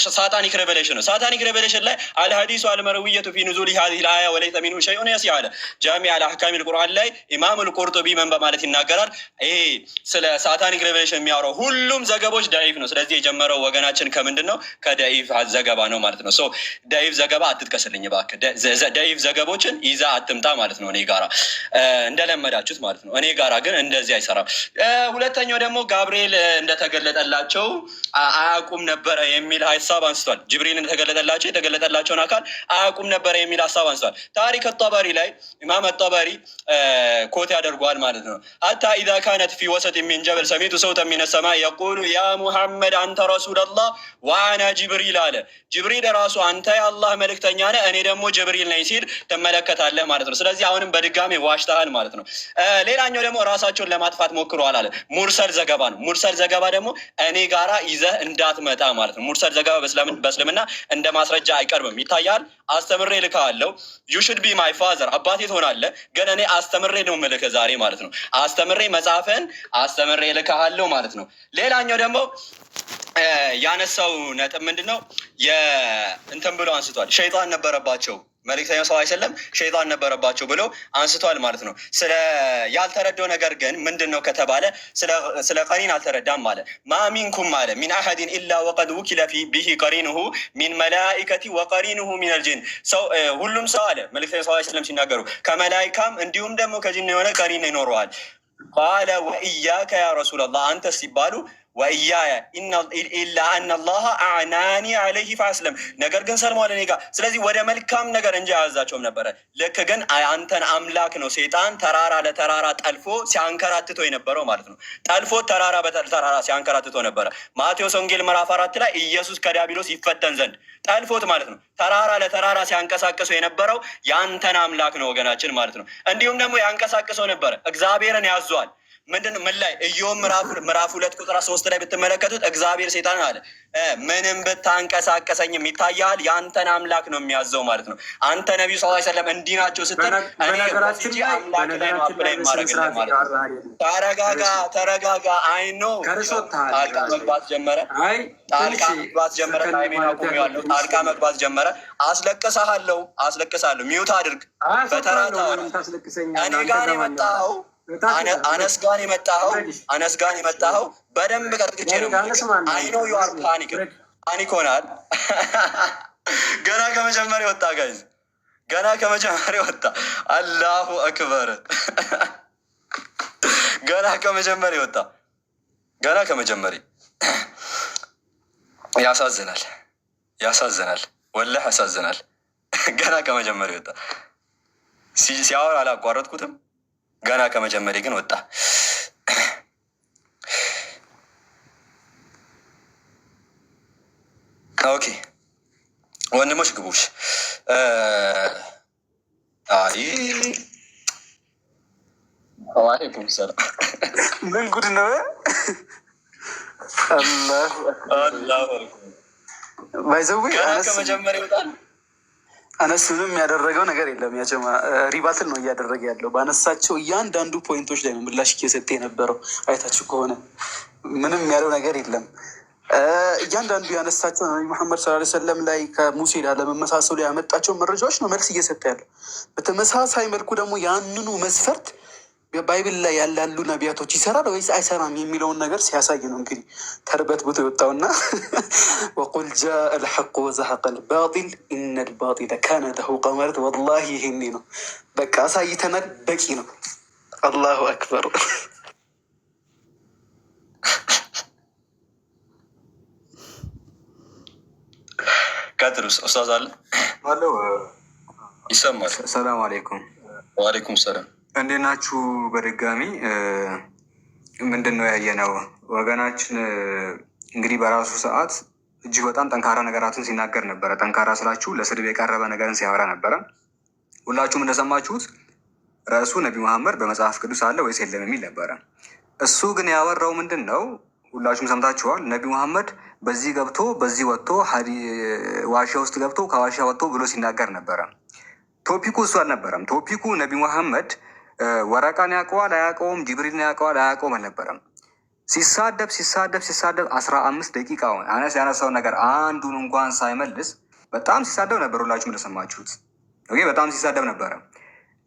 ሳታኒክ ሬቨሌሽን ነው። ሳታኒክ ሬቨሌሽን ላይ አልሀዲሱ አልመርዊየቱ ፊ ኑዙሊ ሀዚሂ ልአያ ወለይሰ ሚንሁ ሸይኡን የሲ አለ ጃሚ አልአሕካሚ ልቁርአን ላይ ኢማም ልቁርጡቢ ምን በማለት ይናገራል? ይሄ ስለ ሳታኒክ ሬቨሌሽን የሚያወራው ሁሉም ዘገቦች ደኢፍ ነው። ስለዚህ የጀመረው ወገናችን ከምንድን ነው? ከደኢፍ ዘገባ ነው ማለት ነው። ደኢፍ ዘገባ አትጥቀስልኝ እባክህ። ደኢፍ ዘገቦችን ይዛ አትምጣ ማለት ነው። እኔ ጋራ እንደለመዳችሁት ማለት ነው። እኔ ጋራ ግን እንደዚህ አይሰራም። ሁለተኛው ደግሞ ጋብርኤል እንደተገለጠላቸው አያውቁም ነበረ የሚል ሀሳብ አንስቷል። ጅብሪል እንደተገለጠላቸው የተገለጠላቸውን አካል አያውቁም ነበረ የሚል ሀሳብ አንስቷል። ታሪክ ጠበሪ ላይ ኢማም ጠበሪ ኮት ያደርጓል ማለት ነው። ሀታ ኢዛ ካነት ፊ ወሰጥ ሚን ጀበል ሰሚቱ ሰውተ ሚነ ሰማይ የቁሉ ያ ሙሐመድ አንተ ረሱለላህ ወአና ጅብሪል አለ። ጅብሪል ራሱ አንተ የአላህ መልእክተኛ ነህ፣ እኔ ደግሞ ጅብሪል ነኝ ሲል ትመለከታለህ ማለት ነው። ስለዚህ አሁንም በድጋሚ ዋሽተሃል ማለት ነው። ሌላኛው ደግሞ ራሳቸውን ለማጥፋት ሞክረዋል አለ። ሙርሰል ዘገባ ነው። ሙርሰል ዘገባ ደግሞ እኔ ጋራ ይዘህ እንዳትመጣ ማለት ነው። ሙርሰል ዘገባ በእስልምና እንደ ማስረጃ አይቀርብም። ይታያል። አስተምሬ ልካለሁ። ዩ ሹድ ቢ ማይ ፋዘር አባቴ ትሆናለህ፣ ግን እኔ አስተምሬ ነው የምልክህ ዛሬ ማለት ነው። አስተምሬ መጽሐፍን አስተምሬ ልካለሁ ማለት ነው። ሌላኛው ደግሞ ያነሳው ነጥብ ምንድን ነው? እንትን ብሎ አንስቷል። ሸይጣን ነበረባቸው መልእክተኛው ሰው አይሰለም ሸይጣን ነበረባቸው ብሎ አንስቷል ማለት ነው። ስለ ያልተረዳው ነገር ግን ምንድን ነው ከተባለ ስለ ቀሪን አልተረዳም ማለት ማሚንኩም አለ ሚን አሐድን ኢላ ወቀድ ውኪለ ቢሂ ቀሪንሁ ሚን መላኢከቲ ወቀሪንሁ ሚን አልጂን ሰው ሁሉም ሰው አለ መልእክተኛው ሰው አይሰለም ሲናገሩ ከመላይካም እንዲሁም ደግሞ ከጂን የሆነ ቀሪን ይኖረዋል። ቃለ ወኢያከ ያ ረሱላላህ አንተ ሲባሉ ወኢያየ ኢላ አና አላህ አዕናኒ ዐለይሂ ፈአስለም ነገር ግን ሰልሟል እኔ ጋር። ስለዚህ ወደ መልካም ነገር እንጂ አያዛቸውም ነበረ። ልክ ግን አንተን አምላክ ነው ሴጣን ተራራ ለተራራ ጠልፎ ሲያንከራትቶ የነበረው ማለት ነው። ጠልፎ ተራራ በተራራ ሲያንከራትቶ ነበረ። ማቴዎስ ወንጌል ምዕራፍ 4 ላይ ኢየሱስ ከዲያብሎስ ይፈተን ዘንድ ጠልፎት ማለት ነው። ተራራ ለተራራ ሲያንቀሳቅሰው የነበረው የአንተን አምላክ ነው ወገናችን ማለት ነው። እንዲሁም ደግሞ ያንቀሳቅሰው ነበረ። እግዚአብሔርን ያዟል። ምንድን ምን ላይ ኢዮብ ምዕራፍ 2 ቁጥር 3 ላይ ብትመለከቱት እግዚአብሔር ሴጣን አለ ምንም ብታንቀሳቀሰኝም ይታያል የአንተን አምላክ ነው የሚያዘው ማለት ነው። አንተ ነቢዩ ሰለላሁ ዐለይሂ ወሰለም እንዲህ ናቸው ስትል ተረጋጋ። አይ ኖ ጣልቃ መግባት ጀመረ። ጣልቃ መግባት ጀመረ። አስለቅሳለሁ። ሚውት አድርግ። በተራታ እኔ ጋር የመጣኸው አነስጋን የመጣኸው በደንብ ቀጥቅጬ ነው። አይ ኖ ዩ አር ፓኒክ ሆናል። ገና ከመጀመሪያ ወጣ ጋይዝ፣ ገና ከመጀመሪያ ወጣ። አላሁ አክበር። ገና ከመጀመሪያ ወጣ። ገና ከመጀመሪያ ያሳዝናል። ወላሂ ያሳዝናል። ገና ከመጀመሪያ ወጣ። ሲያወራ አላቋረጥኩትም። ገና ከመጀመሪያ ግን ወጣ። ኦኬ ወንድሞች ግቡሽ። ዋሌኩም ሰላም። ምን ጉድ ነው? ባይዘዊ ከመጀመሪያ ይወጣል። አነሱንም ያደረገው ነገር የለም። ያጀማ ሪባትል ነው እያደረገ ያለው። ባነሳቸው እያንዳንዱ ፖይንቶች ላይ ነው ምላሽ እየሰጠ የነበረው። አይታችሁ ከሆነ ምንም ያለው ነገር የለም። እያንዳንዱ ያነሳቸው ነቢ መሐመድ ሰለላሁ ዐለይሂ ወሰለም ላይ ከሙሴ ለመመሳሰሉ ያመጣቸው መረጃዎች ነው መልስ እየሰጠ ያለው። በተመሳሳይ መልኩ ደግሞ ያንኑ መስፈርት ባይብል ላይ ያላሉ ነቢያቶች ይሰራል ወይስ አይሰራም የሚለውን ነገር ሲያሳይ ነው እንግዲህ ተርበት ቦታ የወጣውና ወቁል ጃአ አልሐቁ ወዘሀቀ አልባጢል ኢነ አልባጢለ ካነ ዘሁቃ ማለት ወላሂ ይሄኔ ነው በቃ አሳይተናል። በቂ ነው። አላሁ አክበር። ቀጥሉስ ኡስታዝ አለ ይሰማል። ሰላም አለይኩም። ወአለይኩም ሰላም። እንዴት ናችሁ? በድጋሚ ምንድን ነው ያየነው? ወገናችን እንግዲህ በራሱ ሰዓት እጅግ በጣም ጠንካራ ነገራትን ሲናገር ነበረ። ጠንካራ ስላችሁ ለስድብ የቀረበ ነገርን ሲያወራ ነበረ። ሁላችሁም እንደሰማችሁት ርዕሱ ነቢ መሐመድ በመጽሐፍ ቅዱስ አለ ወይስ የለም የሚል ነበረ። እሱ ግን ያወራው ምንድን ነው? ሁላችሁም ሰምታችኋል። ነቢ መሐመድ በዚህ ገብቶ በዚህ ወጥቶ ዋሻ ውስጥ ገብቶ ከዋሻ ወጥቶ ብሎ ሲናገር ነበረ። ቶፒኩ እሱ አልነበረም። ቶፒኩ ነቢ መሐመድ ወረቃን ያውቀዋል አያውቀውም፣ ጅብሪልን ያውቀዋል አያውቀውም አልነበረም። ሲሳደብ 15 ደቂቃውን አነስ ያነሳውን ነገር አንዱን እንኳን ሳይመልስ በጣም ሲሳደብ ነበር። ሁላችሁም እንደሰማችሁት በጣም ሲሳደብ ነበረ።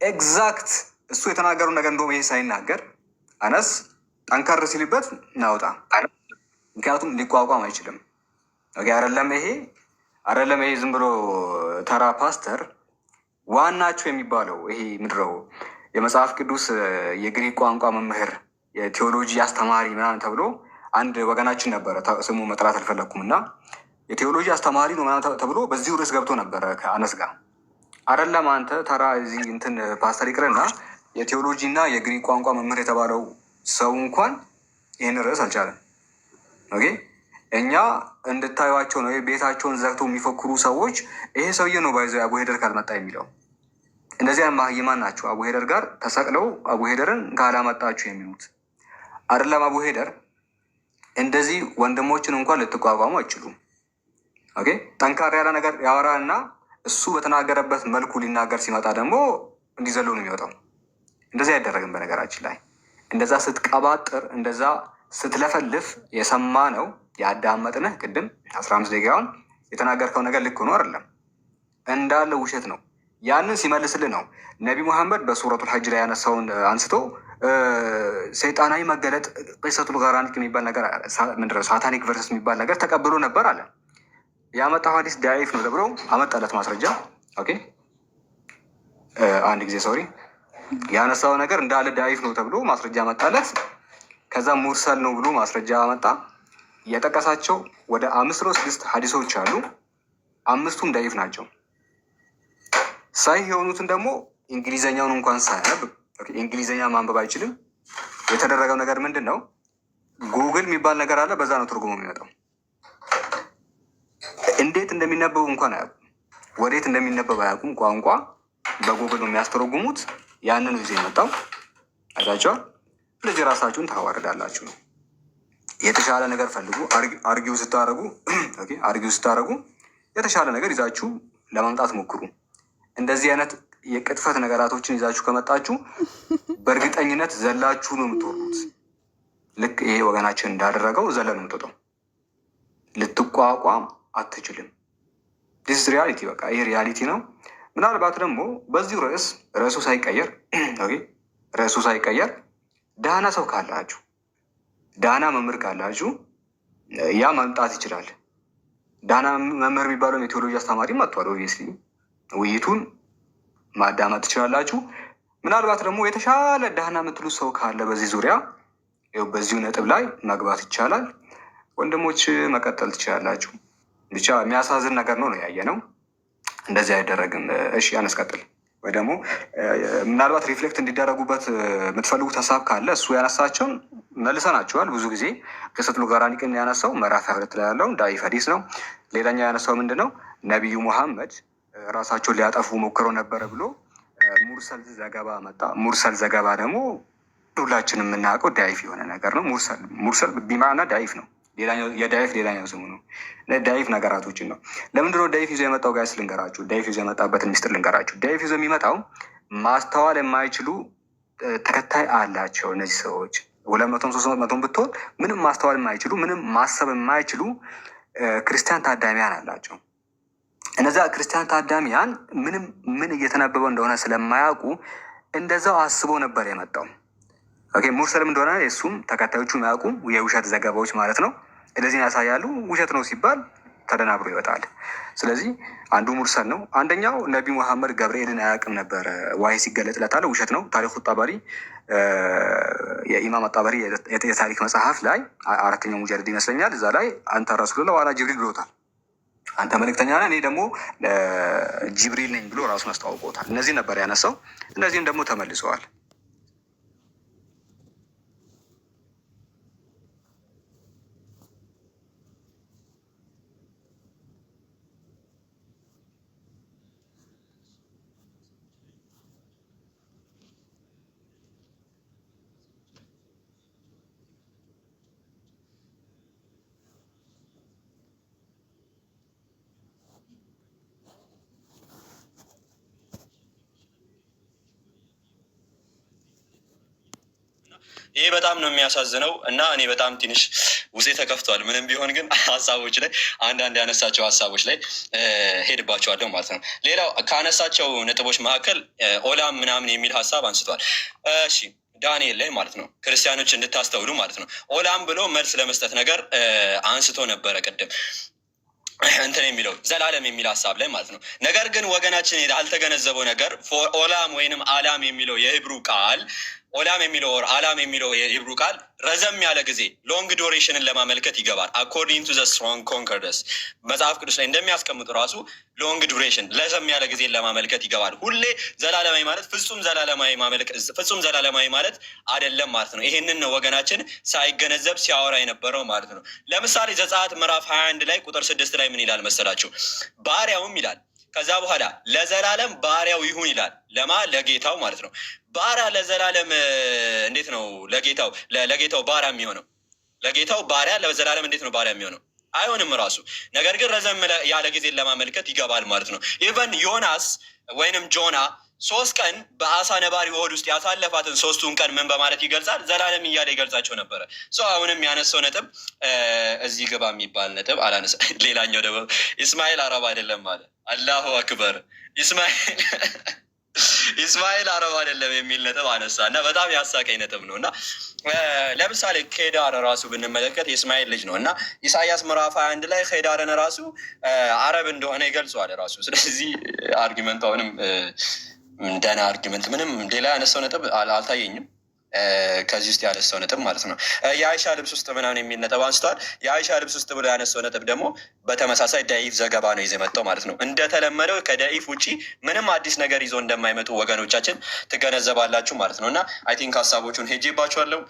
ኤግዛክት እሱ የተናገሩ ነገር እንደውም ይሄ ሳይናገር አነስ ጠንከር ሲልበት ናውጣ። ምክንያቱም ሊቋቋም አይችልም። አይደለም ይሄ ዝም ብሎ ተራ ፓስተር ዋናቸው የሚባለው ይሄ ምድረው የመጽሐፍ ቅዱስ የግሪክ ቋንቋ መምህር የቴዎሎጂ አስተማሪ ምናምን ተብሎ አንድ ወገናችን ነበረ። ስሙ መጥራት አልፈለግኩም እና የቴዎሎጂ አስተማሪ ነው ምናምን ተብሎ በዚሁ ርዕስ ገብቶ ነበረ ከአነስ ጋር። አይደለም አንተ ተራ እዚህ እንትን ፓስተር ይቅርና የቴዎሎጂ እና የግሪክ ቋንቋ መምህር የተባለው ሰው እንኳን ይህን ርዕስ አልቻለም። እኛ እንድታዩቸው ነው ቤታቸውን ዘግተው የሚፎክሩ ሰዎች ይሄ ሰውዬ ነው ባይዘው አቡ ሄደር ካልመጣ የሚለው። እነዚያ ማህይማን ናቸው አቡ ሄደር ጋር ተሰቅለው አቡ ሄደርን ካላመጣችሁ የሚሉት። አይደለም አቡ ሄደር እንደዚህ ወንድሞችን እንኳን ልትቋቋሙ አይችሉም። ጠንካራ ያለ ነገር ያወራ እና እሱ በተናገረበት መልኩ ሊናገር ሲመጣ ደግሞ እንዲዘሉ ነው የሚወጣው። እንደዚህ አይደረግም። በነገራችን ላይ እንደዛ ስትቀባጥር እንደዛ ስትለፈልፍ የሰማ ነው ያዳመጥንህ ቅድም 15 ደቂቃውን የተናገርከው ነገር ልክ ሆኖ አይደለም፣ እንዳለ ውሸት ነው። ያንን ሲመልስልህ ነው ነቢ ሙሐመድ በሱረቱል ሐጅ ላይ ያነሳውን አንስቶ ሰይጣናዊ መገለጥ ቂሰቱል ገራኒክ የሚባል ነገር ምንድን ነው ሳታኒክ ቨርሰስ የሚባል ነገር ተቀብሎ ነበር አለ። ያመጣው ሀዲስ ዳይፍ ነው ተብሎ አመጣለት ማስረጃ። አንድ ጊዜ ሶሪ ያነሳው ነገር እንዳለ ዳይፍ ነው ተብሎ ማስረጃ መጣለት። ከዛ ሙርሰል ነው ብሎ ማስረጃ አመጣ። የጠቀሳቸው ወደ 5 ሀዲሶች አሉ። 5ቱም ዳይፍ ናቸው። ሳይህ የሆኑትን ደግሞ እንግሊዘኛውን እንኳን ሳያነብ እንግሊዘኛ ማንበብ አይችልም። የተደረገው ነገር ምንድን ነው? ጉግል የሚባል ነገር አለ። በዛ ነው ትርጉሙ የሚመጣው። እንዴት እንደሚነበቡ እንኳን አያውቁም። ወዴት እንደሚነበብ አያውቁም። ቋንቋ በጉግል ነው የሚያስተረጉሙት። ያንን ይዞ የመጣው አይታችኋል። ስለዚህ ራሳችሁን ታዋርዳላችሁ ነው። የተሻለ ነገር ፈልጉ። አርጊው ስታረጉ የተሻለ ነገር ይዛችሁ ለማምጣት ሞክሩ። እንደዚህ አይነት የቅጥፈት ነገራቶችን ይዛችሁ ከመጣችሁ በእርግጠኝነት ዘላችሁ ነው የምትወርዱት። ልክ ይሄ ወገናችን እንዳደረገው ዘለ ነው የምትወጣው። ልትቋቋም አትችልም። ዲስ ሪያሊቲ፣ በቃ ይሄ ሪያሊቲ ነው። ምናልባት ደግሞ በዚሁ ርዕሱ ሳይቀየር ዳህና ሰው ካላችሁ፣ ዳህና መምህር ካላችሁ ያ መምጣት ይችላል። ዳህና መምህር የሚባለው የቴዎሎጂ አስተማሪ መጥቷል። ኦብቪየስሊ ውይይቱን ማዳመጥ ትችላላችሁ። ምናልባት ደግሞ የተሻለ ዳህና የምትሉ ሰው ካለ በዚህ ዙሪያ በዚሁ ነጥብ ላይ መግባት ይቻላል። ወንድሞች መቀጠል ትችላላችሁ። ብቻ የሚያሳዝን ነገር ነው ያየ ነው። እንደዚህ አይደረግም። እሺ ያነስቀጥል ወይ ደግሞ ምናልባት ሪፍሌክት እንዲደረጉበት የምትፈልጉት ሀሳብ ካለ እሱ ያነሳቸውን መልሰናቸዋል። ብዙ ጊዜ ቂሰቱል ገራኒቅን ያነሳው ምዕራፍ 22 ላይ ያለውን ዳኢፍ ሐዲስ ነው። ሌላኛው ያነሳው ምንድን ነው? ነቢዩ ሙሐመድ ራሳቸውን ሊያጠፉ ሞክረው ነበረ ብሎ ሙርሰል ዘገባ መጣ። ሙርሰል ዘገባ ደግሞ ሁላችንም የምናውቀው ዳኢፍ የሆነ ነገር ነው። ሙርሰል ቢማዕና ዳኢፍ ነው። የዳይፍ ሌላኛው ስሙ ነው። ዳይፍ ነገራቶችን ነው። ለምንድነው ዳይፍ ይዞ የመጣው? ጋይስ ልንገራችሁ። ዳይፍ ይዞ የመጣበትን ሚስጥር ልንገራችሁ። ዳይፍ ይዞ የሚመጣው ማስተዋል የማይችሉ ተከታይ አላቸው። እነዚህ ሰዎች 200 300 ብትሆን ምንም ማስተዋል የማይችሉ ምንም ማሰብ የማይችሉ ክርስቲያን ታዳሚያን አላቸው። እነዚያ ክርስቲያን ታዳሚያን ምን እየተነበበ እንደሆነ ስለማያውቁ እንደዛው አስቦ ነበር የመጣው። ሙርሰልም እንደሆነ የእሱም ተከታዮቹ የሚያውቁ የውሸት ዘገባዎች ማለት ነው። እነዚህን ያሳያሉ። ውሸት ነው ሲባል ተደናብሮ ይወጣል። ስለዚህ አንዱ ሙርሰል ነው። አንደኛው ነቢ ሙሐመድ ገብርኤልን አያውቅም ነበረ። ዋይ ሲገለጥለታል። ውሸት ነው። ታሪኩ ጣበሪ የኢማም አጣበሪ የታሪክ መጽሐፍ ላይ 4ኛው ሙጀልድ ይመስለኛል። እዛ ላይ አንተ ረሱሉላህ ዋና ጅብሪል ብሎታል። አንተ መልእክተኛ ነህ፣ እኔ ደግሞ ጅብሪል ነኝ ብሎ ራሱን አስተዋውቆታል። እነዚህ ነበር ያነሳው። እነዚህም ደግሞ ተመልሰዋል። ይሄ በጣም ነው የሚያሳዝነው እና እኔ በጣም ትንሽ ውስጤ ተከፍቷል። ምንም ቢሆን ግን ሀሳቦች ላይ አንዳንድ ያነሳቸው ሀሳቦች ላይ ሄድባቸዋለሁ ማለት ነው። ሌላው ካነሳቸው ነጥቦች መካከል ኦላም ምናምን የሚል ሀሳብ አንስቷል። እሺ ዳንኤል ላይ ማለት ነው ክርስቲያኖች እንድታስተውሉ ማለት ነው ኦላም ብሎ መልስ ለመስጠት ነገር አንስቶ ነበረ ቅድም እንትን የሚለው ዘላለም የሚል ሀሳብ ላይ ማለት ነው። ነገር ግን ወገናችን ያልተገነዘበው ነገር ኦላም ወይንም አላም የሚለው የሂብሩ ቃል ኦላም የሚለው ኦር አላም የሚለው የሂብሩ ቃል ረዘም ያለ ጊዜ ሎንግ ዱሬሽንን ለማመልከት ይገባል። አኮርዲንግ ቱ ዘ ስትሮንግ ኮንከርደስ መጽሐፍ ቅዱስ ላይ እንደሚያስቀምጡ ራሱ ሎንግ ዱሬሽን ረዘም ያለ ጊዜን ለማመልከት ይገባል። ሁሌ ዘላለማዊ ማለት ፍጹም ዘላለማዊ ማለት አይደለም ማለት ነው። ይሄንን ነው ወገናችን ሳይገነዘብ ሲያወራ የነበረው ማለት ነው። ለምሳሌ ዘጸአት ምዕራፍ 21 ላይ ቁጥር 6 ላይ ምን ይላል መሰላችሁ? ባሪያውም ይላል ከዛ በኋላ ለዘላለም ባሪያው ይሁን ይላል። ለማ ለጌታው ማለት ነው። ባሪያ ለዘላለም እንዴት ነው ለጌታው ባሪያ የሚሆነው? ለጌታው ባሪያ ለዘላለም እንዴት ነው ባሪያ የሚሆነው? አይሆንም ራሱ። ነገር ግን ረዘም ያለ ጊዜን ለማመልከት ይገባል ማለት ነው። ኢቨን ዮናስ ወይንም ጆና 3 ቀን በአሳ ነባሪ ሆድ ውስጥ ያሳለፋትን 3ቱን ቀን ምን በማለት ይገልጻል? ዘላለም እያለ ይገልጻቸው ነበረ። አሁንም ያነሳው ነጥብ እዚህ ግባ የሚባል ነጥብ አላነሳ። ሌላኛው ደግሞ ኢስማኤል አረብ አይደለም ማለት አላሁ አክበር ኢስማኤል አረብ አይደለም የሚል ነጥብ አነሳ እና በጣም ያሳቀኝ ነጥብ ነው። እና ለምሳሌ ኬዳር ራሱ ብንመለከት የእስማኤል ልጅ ነው እና ኢሳያስ ምዕራፍ 21 ላይ ኬዳርን ራሱ አረብ እንደሆነ ይገልጸዋል ራሱ። ስለዚህ አርጊመንቱ አሁንም ደህና አርጊመንት ምንም ሌላ ያነሳው ነጥብ አልታየኝም። ከዚህ ውስጥ ያነሳው ነጥብ ማለት ነው የአይሻ ልብስ ውስጥ ምናምን የሚል ነጥብ አንስቷል። የአይሻ ልብስ ውስጥ ብሎ ያነሳው ነጥብ ደግሞ በተመሳሳይ ዳኢፍ ዘገባ ነው ይዞ የመጣው ማለት ነው። እንደተለመደው ከዳኢፍ ውጪ ምንም አዲስ ነገር ይዞ እንደማይመጡ ወገኖቻችን ትገነዘባላችሁ ማለት ነው። እና አይ ቲንክ ሀሳቦቹን ሄጄባችኋለሁ።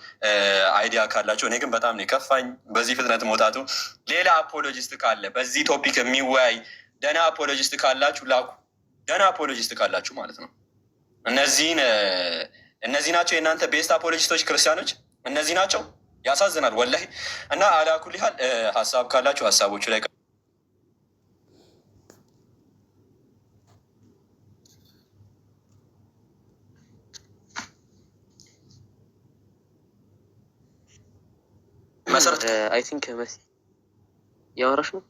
አይዲያ ካላችሁ፣ እኔ ግን በጣም ነው የከፋኝ በዚህ ፍጥነት መውጣቱ። ሌላ አፖሎጂስት ካለ በዚህ ቶፒክ የሚወያይ ደህና አፖሎጂስት ካላችሁ ላኩ። ደህና አፖሎጂስት ካላችሁ ማለት ነው። እነዚህ ናቸው የእናንተ ቤስት አፖሎጂስቶች ክርስቲያኖች፣ እነዚህ ናቸው። ያሳዝናል ወላሂ። እና አላኩል ያህል ሀሳብ ካላችሁ ሀሳቦቹ ላይ መሰረት አይ ቲንክ መሲ ያወራሽ ነው።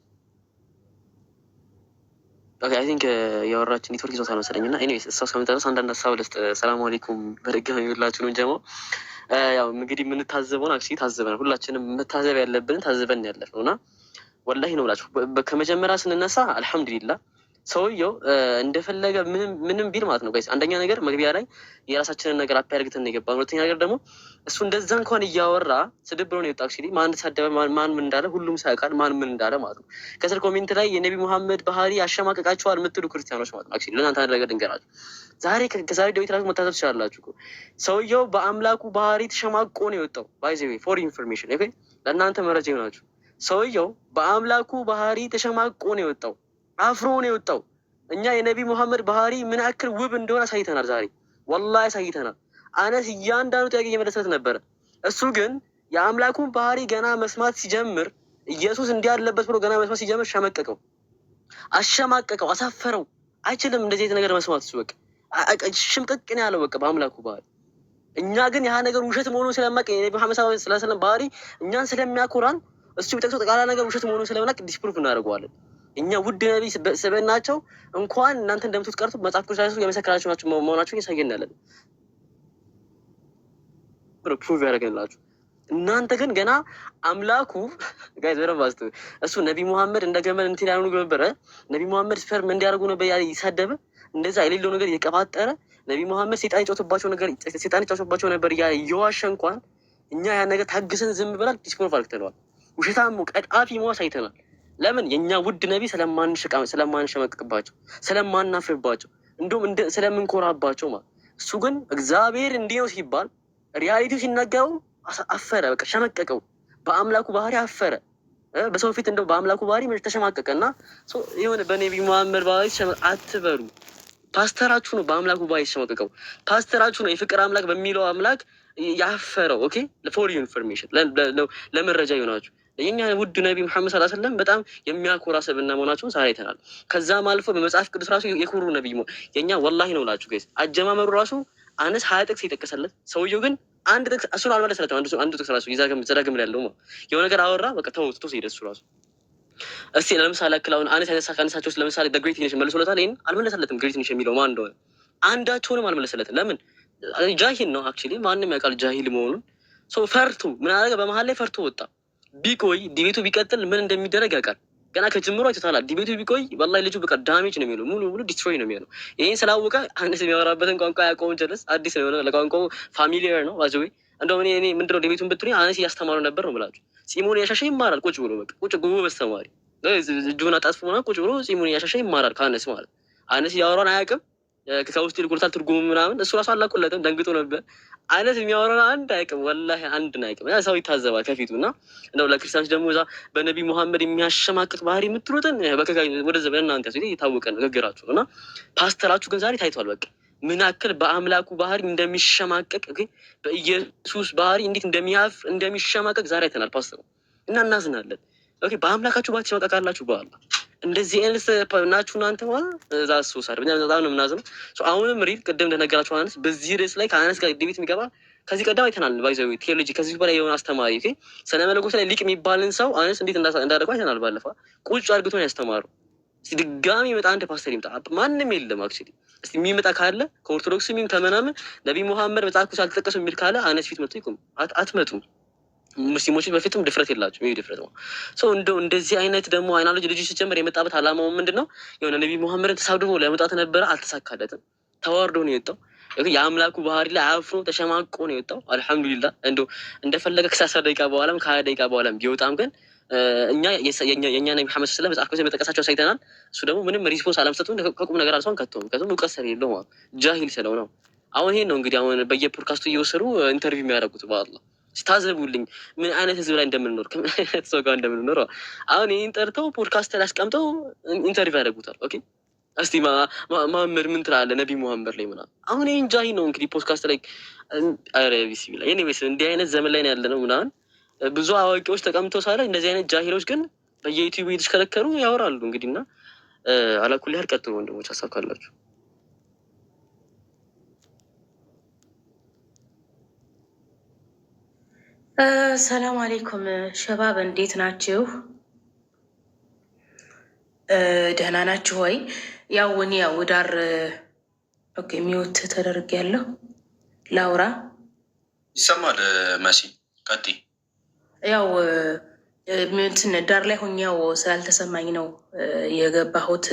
አይ ቲንክ ያወራችን ኔትወርክ ይዞታል መሰለኝ። እና ኤኒዌይስ እሷ እስከምትጨርስ አንዳንድ ሀሳብ ልስጥ። ሰላም አለይኩም በድጋሚ ሁላችሁንም ጀሞ ያው እንግዲህ የምንታዘበውን አክቹዋሊ ታዘበናል። ሁላችንም መታዘብ ያለብንን ታዘበን ያለፍነው እና ወላሂ ነው ብላችሁ ከመጀመሪያ ስንነሳ አልሐምዱሊላህ ሰውየው እንደፈለገ ምንም ቢል ማለት ነው ጋይስ። አንደኛ ነገር መግቢያ ላይ የራሳችንን ነገር አፓያርግተን ነው የገባን። ሁለተኛ ነገር ደግሞ እሱ እንደዛ እንኳን እያወራ ስድብ ብሎ ነው የወጣው። አክቹዋሊ ማን ተሳደበ ማን ምን እንዳለ ሁሉም ሳያውቃል ማን ምን እንዳለ ማለት ነው። ከስር ኮሜንት ላይ የነቢ ሙሐመድ ባህሪ ያሸማቀቃቸዋል የምትሉ ክርስቲያኖች ማለት ነው። አክቹዋሊ ለእናንተ አንድ ነገር ልንገራችሁ። ዛሬ ዳዊት ራሱ መታዘብ ትችላላችሁ እኮ ሰውየው በአምላኩ ባህሪ ተሸማቆ ነው የወጣው። ባይ ዘ ዌይ ፎር ኢንፎርሜሽን ኦኬ፣ ለእናንተ መረጃ ይሆናችሁ። ሰውየው በአምላኩ ባህሪ ተሸማቆ ነው የወጣው። አፍሮ ነው የወጣው። እኛ የነቢ ሙሐመድ ባህሪ ምን ያክል ውብ እንደሆነ አሳይተናል። ዛሬ ወላሂ አሳይተናል። አነስ እያንዳንዱ ጥያቄ እየመለሰለት ነበረ። እሱ ግን የአምላኩን ባህሪ ገና መስማት ሲጀምር ኢየሱስ እንዲህ ያለበት ብሎ ገና መስማት ሲጀምር ሸመቀቀው፣ አሸማቀቀው፣ አሳፈረው። አይችልም እንደዚህ አይነት ነገር መስማት። እሱ በቃ ሽምቅቅ ነው ያለው በቃ በአምላኩ ባህሪ። እኛ ግን ያ ነገር ውሸት መሆኑን ስለማውቅ የነቢ ሙሐመድ ሰለላሁ ዐለይሂ ወሰለም ባህሪ እኛን ስለሚያኮራን እሱ ቢጠቅሰው ጠቃላ ነገር ውሸት መሆኑን ስለምናውቅ ዲስፕሩፍ እናደርገዋለን። እኛ ውድ ነቢ ስብዕናቸው እንኳን እናንተ እንደምትት ቀርቶ መጽሐፍ ቅዱስ ላይ የመሰከራችሁ ናቸው መሆናቸውን እያሳየን ያለን ፕሩቭ ያደረገንላችሁ። እናንተ ግን ገና አምላኩ ጋይዝ በደንብ አስተውሉ። እሱ ነቢ ሙሐመድ እንደ ገመድ እንትን ያሉ ነበረ። ነቢ ሙሐመድ ስፐርም እንዲያደርጉ ነበር ይሳደበ እንደዛ የሌለው ነገር እየቀባጠረ ነቢ ሙሐመድ ሴጣን ይጫወትባቸው ነበር እየዋሸ እንኳን እኛ ያን ነገር ታግሰን ዝም ብላል ዲስፕሩቭ አድርገናል። ውሸታም ቀጣፊ መዋስ አይተናል። ለምን? የእኛ ውድ ነቢ ስለማንሸመቅቅባቸው ስለማናፍርባቸው እንዲሁም ስለምንኮራባቸው ማለት። እሱ ግን እግዚአብሔር እንዲህ ነው ሲባል ሪያሊቲው ሲነገረው አፈረ፣ በቃ ሸመቀቀው። በአምላኩ ባህሪ አፈረ። በሰው ፊት እንደው በአምላኩ ባህሪ ተሸማቀቀ። እና የሆነ በነቢ ሙሐመድ ባህሪ አትበሉ። ፓስተራችሁ ነው በአምላኩ ባህሪ ተሸማቀቀው። ፓስተራችሁ ነው የፍቅር አምላክ በሚለው አምላክ ያፈረው። ኦኬ ፎር ኢንፎርሜሽን ለመረጃ ይሆናችሁ። የኛ ውድ ነቢ ሙሐመድ ሰለላሁ ዐለይሂ ወሰለም በጣም የሚያኮራ ሰብዕና መሆናቸውን ዛሬ አይተናል። ከዛም አልፎ በመጽሐፍ ቅዱስ ራሱ የኩሩ ነቢይ የኛ ወላሂ ነው ላችሁ ጋይስ። አጀማመሩ ራሱ አነስ 20 ጥቅስ የጠቀሰለት ሰውየው ግን አንድ ጥቅስ እሱን አልመለሰላቸው። አንዱ ጥቅስ ራሱ ዘዳግም ላይ ያለው የሆነ ነገር አወራ፣ በቃ ተውት ሄደ እሱ ራሱ። እስቲ ለምሳሌ ያክል አሁን ከአነሳቸው ውስጥ ለምሳሌ ግሬት ኔሽን መልሶለታል። ይህን አልመለሰለትም። ግሬት ኔሽን የሚለው ማን እንደሆነ አንዳቸውንም አልመለሰለትም። ለምን? ጃሂል ነው። አክቹዋሊ ማንም ያውቃል ጃሂል መሆኑን። ፈርቶ ምን አደረገ? በመሀል ላይ ፈርቶ ወጣ። ቢቆይ ዲቤቱ ቢቀጥል ምን እንደሚደረግ ያውቃል። ገና ከጅምሮ አይቶታል። ዲቤቱ ቢቆይ ወላሂ ልጁ በቃ ዳሜጅ ነው የሚሆነው፣ ሙሉ ዲስትሮይ ነው የሚሆነው። ይህን ስላወቀ አነስ የሚያወራበትን ቋንቋ ያውቀውን ጀለስ አዲስ ነው የሆነ ለቋንቋው ፋሚሊየር ነው ባዘዌ። እንደውም እኔ ምንድነው ዲቤቱን ብትሉኝ አነስ እያስተማሩ ነበር ነው የምላችሁ። ጺሙን እያሻሸ ይማራል ቁጭ ብሎ በቃ ቁጭ ጉቡ በስተማሪ እጁን አጣጥፎ ምናምን ቁጭ ብሎ ጺሙን እያሻሸ ይማራል ከአነስ ማለት። አነስ እያወራን አያውቅም። ከውስጥ ይልቁልታል ትርጉሙ ምናምን እሱ ራሱ አላቁለትም፣ ደንግጦ ነበር። አይነት የሚያወራን አንድ አያውቅም፣ ወላሂ አንድን አያውቅም። ሰው ይታዘባል ከፊቱ እና እንደው ለክርስቲያኖች ደግሞ እዛ በነቢ ሙሐመድ የሚያሸማቅቅ ባህሪ የምትሉትን ወደዚ በእናንተ ስ የታወቀ ንግግራችሁ እና ፓስተራችሁ ግን ዛሬ ታይቷል። በቃ ምን ያክል በአምላኩ ባህሪ እንደሚሸማቀቅ በኢየሱስ ባህሪ እንዴት እንደሚሸማቀቅ ዛሬ አይተናል ፓስተሩ እና እናዝናለን። በአምላካችሁ ባህሪ ትሸማቀቃላችሁ። በኋላ እንደዚህ አይነት ናችሁ እናንተ ማለት እዛ ሱሳር በጣም ነው የምናዝነው። አሁንም ሪል ቅድም እንደነገራችሁ አነስ በዚህ ርዕስ ላይ ከአነስ ጋር ዲቤት የሚገባ ከዚህ ቀደም አይተናል። ባይዘዊ ቴዎሎጂ ከዚህ በላይ የሆነ አስተማሪ ስነ መለኮት ላይ ሊቅ የሚባልን ሰው አነስ እንዴት እንዳደረገው አይተናል። ባለፈው ቁጭ አድርግቶን ያስተማሩ። ድጋሚ ይመጣ አንድ ፓስተር ይምጣ፣ ማንም የለም አክቹዋሊ። እስቲ የሚመጣ ካለ ከኦርቶዶክስ የሚም ከምናምን ነቢ ሙሐመድ መጽሐፍ ቅዱስ አልተጠቀሱ የሚል ካለ አነስ ፊት መጥቶ ይቁም። አትመጡም። ሙስሊሞች በፊትም ድፍረት የላቸው። ይሄ ድፍረት ነው። እንደው እንደዚህ አይነት ደግሞ አይናሎጅ ልጅ ሲጀመር የመጣበት አላማው ምንድን ነው? የሆነ ነቢ ሙሐመድን ተሳድቦ ለመውጣት ነበረ። አልተሳካለትም። ተዋርዶ ነው የወጣው። የአምላኩ ባህሪ ላይ አፍሮ ተሸማቆ ነው የወጣው። አልሐምዱሊላህ እንደው እንደፈለገ ከ10 ደቂቃ በኋላም ከ20 ደቂቃ በኋላም ቢወጣም ግን እኛ የእኛ ነቢ መሐመድ ስለ መጽሐፍ ቅዱስ የመጠቀሳቸው ሳይተናል። እሱ ደግሞ ምንም ሪስፖንስ አላምሰጡን ከቁም ነገር አልሰውን ከቶም እውቀት ስለሌለው ማለት ጃሂል ስለው ነው። አሁን ይሄን ነው እንግዲህ አሁን በየፖድካስቱ እየወሰዱ ኢንተርቪው የሚያደርጉት። በአላህ ታዘቡልኝ ምን አይነት ህዝብ ላይ እንደምንኖር ከምን አይነት ሰው ጋር እንደምንኖር። አሁን ይህን ጠርተው ፖድካስት ላይ አስቀምጠው ኢንተርቪው ያደርጉታል። ኦኬ እስቲ መሀመድ ምን ትላለህ ነቢ ሙሐመድ ላይ ምናምን። አሁን ይህን ጃሂል ነው እንግዲህ ፖድካስት ላይ ቢሲቢላ ኔስ እንዲህ አይነት ዘመን ላይ ነው ያለ ነው ምናምን። ብዙ አዋቂዎች ተቀምጠው ሳለ እንደዚህ አይነት ጃሂሎች ግን በየዩቲዩብ እየተሽከረከሩ ያወራሉ። እንግዲህ እና አላኩል ያህል ቀጥሎ ወንድሞች አሳካላችሁ። ሰላም አሌይኩም ሸባብ፣ እንዴት ናችሁ? ደህና ናችሁ ወይ? ያው እኔ ያው ዳር ሚውት ተደርግ ያለው ላውራ ይሰማል። መሲ ቀጥይ። ያው እንትን ዳር ላይ ሆኛው ስላልተሰማኝ ነው የገባሁት።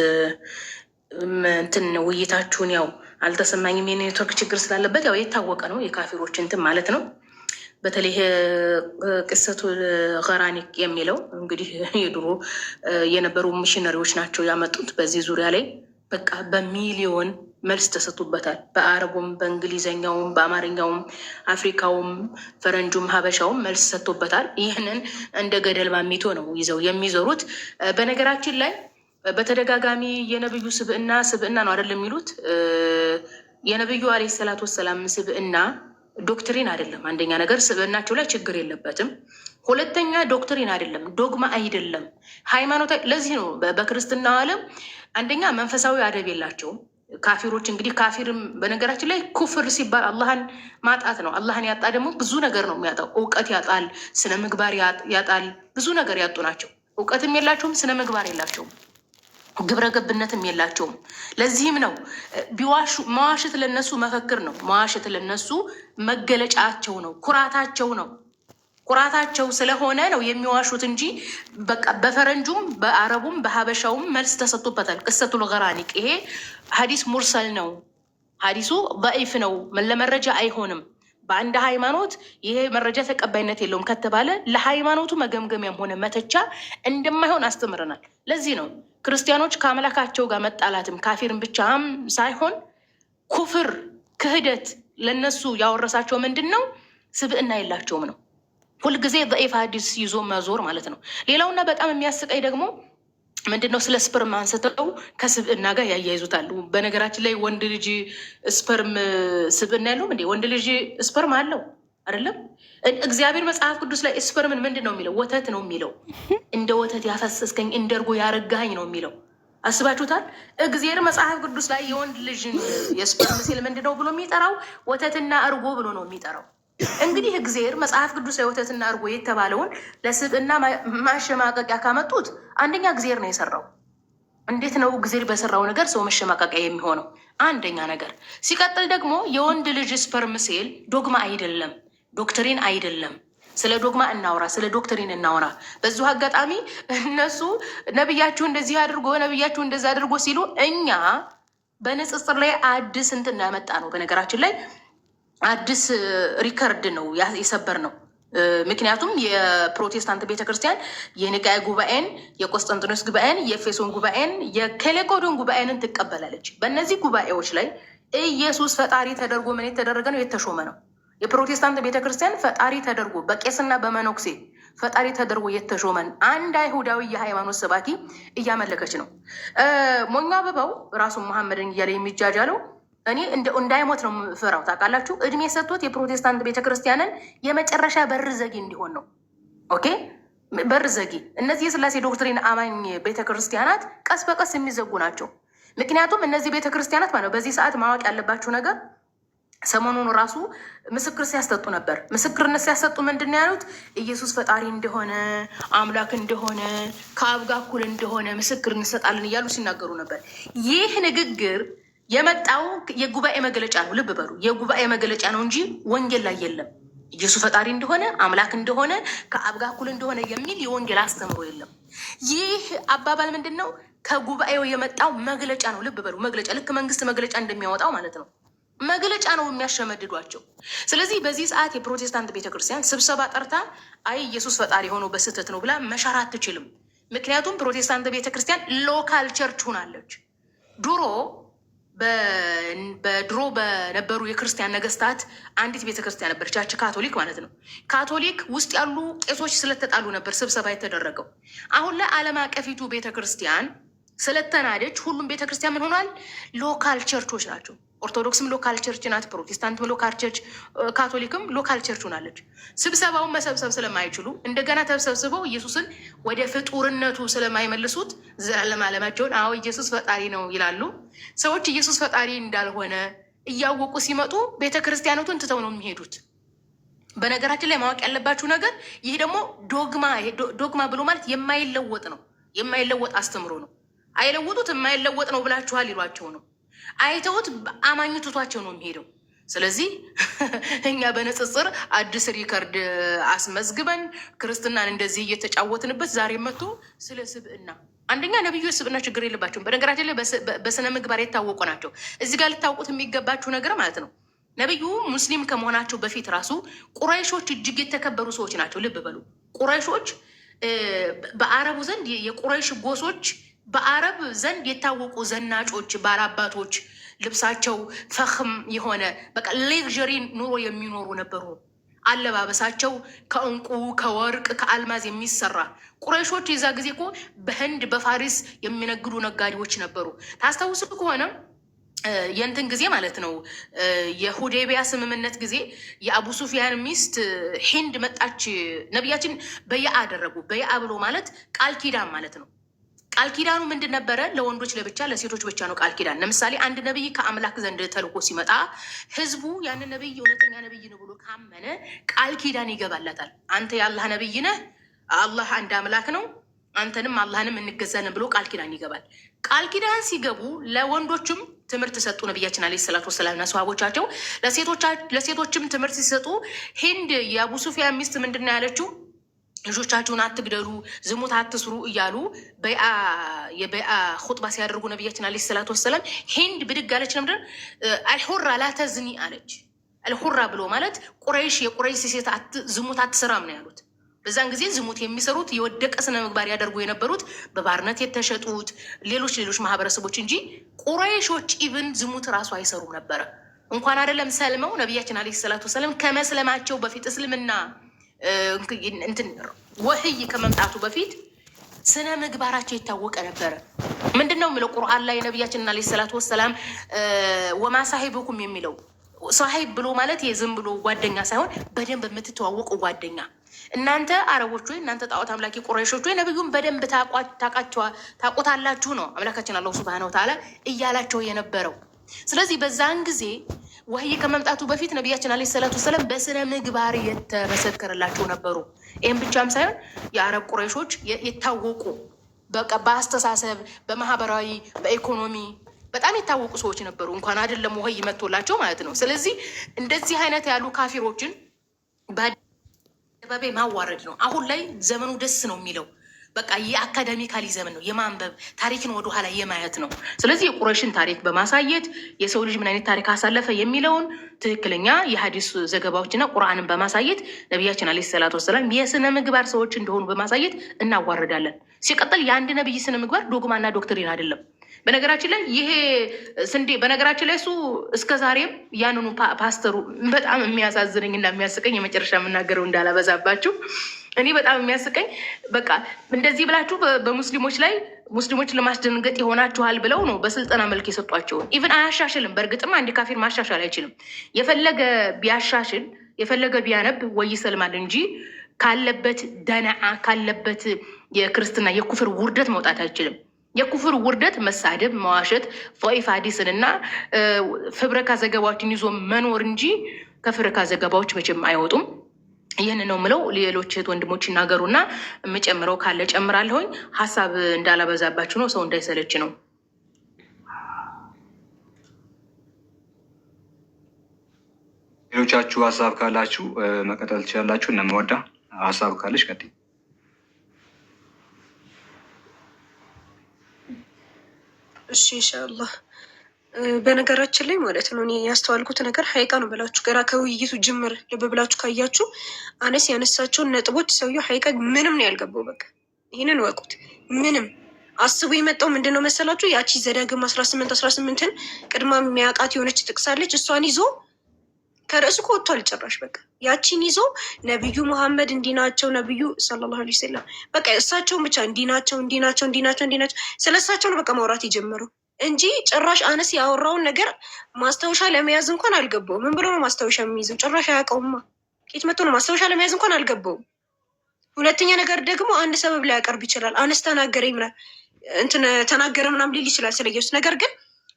እንትን ውይይታችሁን ያው አልተሰማኝም። የኔትወርክ ችግር ስላለበት ያው የታወቀ ነው የካፊሮች እንትን ማለት ነው። በተለይ ቅሰቱ ገራኒቅ የሚለው እንግዲህ የድሮ የነበሩ ሚሽነሪዎች ናቸው ያመጡት። በዚህ ዙሪያ ላይ በቃ በሚሊዮን መልስ ተሰጥቶበታል። በአረቡም፣ በእንግሊዘኛውም፣ በአማርኛውም፣ አፍሪካውም፣ ፈረንጁም፣ ሀበሻውም መልስ ሰጥቶበታል። ይህንን እንደ ገደል ማሚቶ ነው ይዘው የሚዞሩት። በነገራችን ላይ በተደጋጋሚ የነብዩ ስብዕና ነው አይደለም የሚሉት። የነብዩ አለይሂ ሰላቱ ወሰላም ስብዕና ዶክትሪን አይደለም። አንደኛ ነገር ስብዕናቸው ላይ ችግር የለበትም። ሁለተኛ ዶክትሪን አይደለም፣ ዶግማ አይደለም፣ ሃይማኖት። ለዚህ ነው በክርስትና ዓለም አንደኛ መንፈሳዊ አደብ የላቸውም ካፊሮች። እንግዲህ ካፊርም በነገራችን ላይ ኩፍር ሲባል አላህን ማጣት ነው። አላህን ያጣ ደግሞ ብዙ ነገር ነው የሚያጣው። እውቀት ያጣል፣ ስነ ምግባር ያጣል፣ ብዙ ነገር ያጡ ናቸው። እውቀትም የላቸውም፣ ስነ ምግባር የላቸውም፣ ግብረ ገብነትም የላቸውም። ለዚህም ነው መዋሸት ለነሱ መፈክር ነው። መዋሸት ለነሱ መገለጫቸው ነው፣ ኩራታቸው ነው። ኩራታቸው ስለሆነ ነው የሚዋሹት እንጂ በቃ በፈረንጁም በአረቡም በሀበሻውም መልስ ተሰጥቶበታል። ቅሰቱል ገራኒቅ ይሄ ሀዲስ ሙርሰል ነው። ሀዲሱ ደኢፍ ነው፣ ለመረጃ አይሆንም። በአንድ ሃይማኖት ይሄ መረጃ ተቀባይነት የለውም ከተባለ ለሃይማኖቱ መገምገሚያም ሆነ መተቻ እንደማይሆን አስተምረናል። ለዚህ ነው ክርስቲያኖች ከአምላካቸው ጋር መጣላትም ካፊርን ብቻም ሳይሆን ኩፍር፣ ክህደት ለነሱ ያወረሳቸው ምንድን ነው? ስብዕና የላቸውም ነው። ሁልጊዜ ደኢፍ ሀዲስ ይዞ መዞር ማለት ነው። ሌላውና በጣም የሚያስቀኝ ደግሞ ምንድነው? ስለ ስፐርም አንስተው ከስብዕና ጋር ያያይዙታሉ። በነገራችን ላይ ወንድ ልጅ ስፐርም ስብዕና ያለው እንዴ? ወንድ ልጅ ስፐርም አለው አይደለም? እግዚአብሔር መጽሐፍ ቅዱስ ላይ ስፐርምን ምንድን ነው የሚለው? ወተት ነው የሚለው። እንደ ወተት ያፈሰስከኝ እንደ እርጎ ያረጋኝ ነው የሚለው። አስባችሁታል? እግዚአብሔር መጽሐፍ ቅዱስ ላይ የወንድ ልጅን የስፐርም ሲል ምንድን ነው ብሎ የሚጠራው? ወተትና እርጎ ብሎ ነው የሚጠራው። እንግዲህ እግዜር መጽሐፍ ቅዱስ ወተትና እርጎ የተባለውን ለስብዕና ማሸማቀቂያ ካመጡት አንደኛ እግዜር ነው የሰራው። እንዴት ነው እግዜር በሰራው ነገር ሰው መሸማቀቂያ የሚሆነው? አንደኛ ነገር። ሲቀጥል ደግሞ የወንድ ልጅ ስፐርም ሴል ዶግማ አይደለም፣ ዶክትሪን አይደለም። ስለ ዶግማ እናውራ፣ ስለ ዶክትሪን እናውራ። በዚሁ አጋጣሚ እነሱ ነብያችሁ እንደዚህ አድርጎ ነብያችሁ እንደዚህ አድርጎ ሲሉ እኛ በንጽጽር ላይ አዲስ እንትን ያመጣ ነው። በነገራችን ላይ አዲስ ሪከርድ ነው የሰበር ነው። ምክንያቱም የፕሮቴስታንት ቤተክርስቲያን የኒቃያ ጉባኤን፣ የቆስጠንጢኖስ ጉባኤን፣ የኤፌሶን ጉባኤን፣ የኬሌቆዶን ጉባኤንን ትቀበላለች። በእነዚህ ጉባኤዎች ላይ ኢየሱስ ፈጣሪ ተደርጎ ምን የተደረገ ነው? የተሾመ ነው። የፕሮቴስታንት ቤተክርስቲያን ፈጣሪ ተደርጎ በቄስና በመነኩሴ ፈጣሪ ተደርጎ የተሾመን አንድ አይሁዳዊ የሃይማኖት ሰባኪ እያመለከች ነው። ሞኛ አበባው ራሱን መሐመድን እያለ የሚጃጃለው እኔ እንዳይሞት ነው ፍራው። ታውቃላችሁ፣ እድሜ ሰጥቶት የፕሮቴስታንት ቤተክርስቲያንን የመጨረሻ በር ዘጊ እንዲሆን ነው። ኦኬ፣ በር ዘጊ። እነዚህ የስላሴ ዶክትሪን አማኝ ቤተክርስቲያናት ቀስ በቀስ የሚዘጉ ናቸው። ምክንያቱም እነዚህ ቤተክርስቲያናት ማለት ነው። በዚህ ሰዓት ማወቅ ያለባችሁ ነገር ሰሞኑን ራሱ ምስክር ሲያሰጡ ነበር። ምስክርነት ሲያሰጡ ምንድን ነው ያሉት? ኢየሱስ ፈጣሪ እንደሆነ አምላክ እንደሆነ ከአብ ጋር እኩል እንደሆነ ምስክር እንሰጣለን እያሉ ሲናገሩ ነበር። ይህ ንግግር የመጣው የጉባኤ መግለጫ ነው። ልብ በሉ፣ የጉባኤ መግለጫ ነው እንጂ ወንጌል ላይ የለም። ኢየሱስ ፈጣሪ እንደሆነ አምላክ እንደሆነ ከአብ ጋር እኩል እንደሆነ የሚል የወንጌል አስተምሮ የለም። ይህ አባባል ምንድን ነው? ከጉባኤው የመጣው መግለጫ ነው። ልብ በሉ፣ መግለጫ፣ ልክ መንግስት መግለጫ እንደሚያወጣው ማለት ነው። መግለጫ ነው የሚያሸመድዷቸው። ስለዚህ በዚህ ሰዓት የፕሮቴስታንት ቤተክርስቲያን ስብሰባ ጠርታ አይ ኢየሱስ ፈጣሪ ሆኖ በስህተት ነው ብላ መሻር አትችልም። ምክንያቱም ፕሮቴስታንት ቤተክርስቲያን ሎካል ቸርች ሆናለች። በድሮ በነበሩ የክርስቲያን ነገስታት አንዲት ቤተክርስቲያን ነበረች፣ ያቺ ካቶሊክ ማለት ነው። ካቶሊክ ውስጥ ያሉ ቄሶች ስለተጣሉ ነበር ስብሰባ የተደረገው። አሁን ላይ ዓለም አቀፊቱ ቤተክርስቲያን ስለተናደች ሁሉም ቤተክርስቲያን ምን ሆኗል? ሎካል ቸርቾች ናቸው። ኦርቶዶክስም ሎካል ቸርች ናት፣ ፕሮቴስታንትም ሎካል ቸርች፣ ካቶሊክም ሎካል ቸርች ሆናለች። ስብሰባውን መሰብሰብ ስለማይችሉ እንደገና ተሰብስበው ኢየሱስን ወደ ፍጡርነቱ ስለማይመልሱት ዘላለም ዓለማቸውን አዎ ኢየሱስ ፈጣሪ ነው ይላሉ። ሰዎች ኢየሱስ ፈጣሪ እንዳልሆነ እያወቁ ሲመጡ ቤተክርስቲያኖቱን ትተው ነው የሚሄዱት። በነገራችን ላይ ማወቅ ያለባችሁ ነገር ይህ ደግሞ ዶግማ ብሎ ማለት የማይለወጥ ነው፣ የማይለወጥ አስተምሮ ነው። አይለውጡት፣ የማይለወጥ ነው ብላችኋል ይሏቸው ነው። አይተውት አማኙ ትቷቸው ነው የሚሄደው። ስለዚህ እኛ በንጽጽር አዲስ ሪከርድ አስመዝግበን ክርስትናን እንደዚህ እየተጫወትንበት ዛሬ መጥቶ ስለ ስብዕና፣ አንደኛ ነብዩ ስብዕና ችግር የለባቸውም። በነገራችን ላይ በስነ ምግባር የታወቁ ናቸው። እዚህ ጋር ልታውቁት የሚገባችሁ ነገር ማለት ነው፣ ነብዩ ሙስሊም ከመሆናቸው በፊት ራሱ ቁረይሾች እጅግ የተከበሩ ሰዎች ናቸው። ልብ በሉ፣ ቁረይሾች በአረቡ ዘንድ የቁረይሽ ጎሶች በአረብ ዘንድ የታወቁ ዘናጮች፣ ባላባቶች፣ ልብሳቸው ፈክም የሆነ በቃ ሌክዠሪ ኑሮ የሚኖሩ ነበሩ። አለባበሳቸው ከእንቁ ከወርቅ ከአልማዝ የሚሰራ ቁረይሾች የዛ ጊዜ እኮ በህንድ በፋሪስ የሚነግዱ ነጋዴዎች ነበሩ። ታስታውሱ ከሆነ የእንትን ጊዜ ማለት ነው የሁዴቢያ ስምምነት ጊዜ የአቡ ሱፊያን ሚስት ሂንድ መጣች። ነቢያችን በያ አደረጉ። በያ ብሎ ማለት ቃል ኪዳን ማለት ነው። ቃል ኪዳኑ ምንድን ነበረ? ለወንዶች ለብቻ ለሴቶች ብቻ ነው ቃል ኪዳን። ለምሳሌ አንድ ነቢይ ከአምላክ ዘንድ ተልኮ ሲመጣ ህዝቡ ያንን ነቢይ እውነተኛ ነቢይ ነው ብሎ ካመነ ቃል ኪዳን ይገባላታል። አንተ የአላህ ነቢይ ነህ፣ አላህ አንድ አምላክ ነው፣ አንተንም አላህንም እንገዛለን ብሎ ቃል ኪዳን ይገባል። ቃል ኪዳን ሲገቡ ለወንዶችም ትምህርት ሰጡ ነቢያችን ዓለይሂ ሰላቱ ወሰላምና ሰሃቦቻቸው። ለሴቶችም ትምህርት ሲሰጡ ሂንድ የአቡ ሱፊያን ሚስት ምንድን ነው ያለችው? ልጆቻችሁን አትግደሉ፣ ዝሙት አትስሩ እያሉ የበይአ ኹጥባ ሲያደርጉ ነቢያችን ዓለይሂ ሰላቱ ወሰላም ሂንድ ብድግ አለች። ነምድር አልሁራ ላተዝኒ አለች። አልሁራ ብሎ ማለት ቁረይሽ፣ የቁረይሽ ሴት ዝሙት አትስራም ነው ያሉት። በዛን ጊዜ ዝሙት የሚሰሩት የወደቀ ስነ ምግባር ያደርጉ የነበሩት በባርነት የተሸጡት ሌሎች ማህበረሰቦች እንጂ ቁረይሾች ኢቭን ዝሙት ራሱ አይሰሩም ነበረ። እንኳን አይደለም ሰልመው ነቢያችን ዓለይሂ ሰላቱ ወሰላም ከመስለማቸው በፊት እስልምና እንትን ወህይ ከመምጣቱ በፊት ስነ ምግባራቸው የታወቀ ነበረ። ምንድን ነው የሚለው ቁርአን ላይ ነቢያችን ዓለይሂ ሰላቱ ወሰላም ወማ ሳሂብኩም የሚለው ሳሂብ ብሎ ማለት የዝም ብሎ ጓደኛ ሳይሆን በደንብ የምትተዋወቁ ጓደኛ። እናንተ አረቦች ወይ እናንተ ጣዖት አምላኪ ቁረይሾች ወይ ነቢዩን በደንብ ታቆታላችሁ ነው አምላካችን አላሁ ሱብሃነሁ ወተዓላ እያላቸው የነበረው። ስለዚህ በዛን ጊዜ ወህይ ከመምጣቱ በፊት ነቢያችን አለይሂ ሰላቱ ወሰላም በስነ ምግባር የተመሰከረላቸው ነበሩ። ይህም ብቻም ሳይሆን የአረብ ቁረይሾች የታወቁ በቃ በአስተሳሰብ፣ በማህበራዊ፣ በኢኮኖሚ በጣም የታወቁ ሰዎች ነበሩ። እንኳን አይደለም ወህይ መጥቶላቸው ማለት ነው። ስለዚህ እንደዚህ አይነት ያሉ ካፊሮችን በአደባባይ ማዋረድ ነው። አሁን ላይ ዘመኑ ደስ ነው የሚለው በቃ የአካዳሚካሊ ዘመን ነው። የማንበብ ታሪክን ወደኋላ የማየት ነው። ስለዚህ የቁረይሽን ታሪክ በማሳየት የሰው ልጅ ምን አይነት ታሪክ አሳለፈ የሚለውን ትክክለኛ የሀዲስ ዘገባዎችና ቁርአንን በማሳየት ነቢያችን አለይሂ ሰላቱ ወሰላም የስነ ምግባር ሰዎች እንደሆኑ በማሳየት እናዋርዳለን። ሲቀጥል የአንድ ነቢይ ስነ ምግባር ዶግማና ዶክትሪን አይደለም። በነገራችን ላይ ይሄ ስንዴ በነገራችን ላይ እሱ እስከ ዛሬም ያንኑ ፓስተሩ በጣም የሚያሳዝነኝ እና የሚያስቀኝ የመጨረሻ የምናገረው እንዳላበዛባችሁ እኔ በጣም የሚያስቀኝ በቃ እንደዚህ ብላችሁ በሙስሊሞች ላይ ሙስሊሞችን ለማስደንገጥ ይሆናችኋል ብለው ነው በስልጠና መልክ የሰጧቸውን። ኢቭን አያሻሽልም። በእርግጥም አንድ ካፊር ማሻሻል አይችልም። የፈለገ ቢያሻሽል የፈለገ ቢያነብ ወይ ይሰልማል እንጂ ካለበት ደነዓ ካለበት የክርስትና የኩፍር ውርደት መውጣት አይችልም። የኩፍር ውርደት መሳደብ፣ መዋሸት፣ ጦኢፍ ሀዲስን እና ፍብረካ ዘገባዎችን ይዞ መኖር እንጂ ከፍብረካ ዘገባዎች መቼም አይወጡም። ይህን ነው ምለው። ሌሎች እህት ወንድሞች ይናገሩና የምጨምረው ካለ ጨምራለሁኝ። ሀሳብ እንዳላበዛባችሁ ነው፣ ሰው እንዳይሰለች ነው። ሌሎቻችሁ ሀሳብ ካላችሁ መቀጠል ትችላላችሁ። እነመወዳ ሀሳብ ካለች ቀጥይ። እሺ ኢንሻአላህ። በነገራችን ላይ ማለት ነው እኔ ያስተዋልኩት ነገር ሀይቃ ነው ብላችሁ ገና ከውይይቱ ጅምር ልብ ብላችሁ ካያችሁ አነስ ያነሳቸውን ነጥቦች ሰውየው ሀይቃ ምንም ነው ያልገባው። በቃ ይህንን ወቁት። ምንም አስቡ የመጣው ምንድን ነው መሰላችሁ? ያቺ ዘዳግም 18 ቅድማ የሚያውቃት የሆነች ጥቅሳለች። እሷን ይዞ ከርዕሱ ከወጥቷል ጭራሽ። በቃ ያቺን ይዞ ነቢዩ መሐመድ እንዲህ ናቸው፣ ነቢዩ ሰለላሁ ዐለይሂ ወሰለም በቃ እሳቸውን ብቻ እንዲህ ናቸው ስለ እሳቸው ነው በቃ ማውራት የጀመረው እንጂ ጭራሽ አነስ ያወራውን ነገር ማስታወሻ ለመያዝ እንኳን አልገባውም። ምን ብሎ ነው ማስታወሻ የሚይዘው? ጭራሽ አያውቀውማ። ኬት መጥቶ ነው ማስታወሻ ለመያዝ እንኳን አልገባውም። ሁለተኛ ነገር ደግሞ አንድ ሰበብ ላይ ያቀርብ ይችላል። አነስ ተናገረኝ እንትን ተናገረ ምናምን ሊል ይችላል ስለ ኢየሱስ። ነገር ግን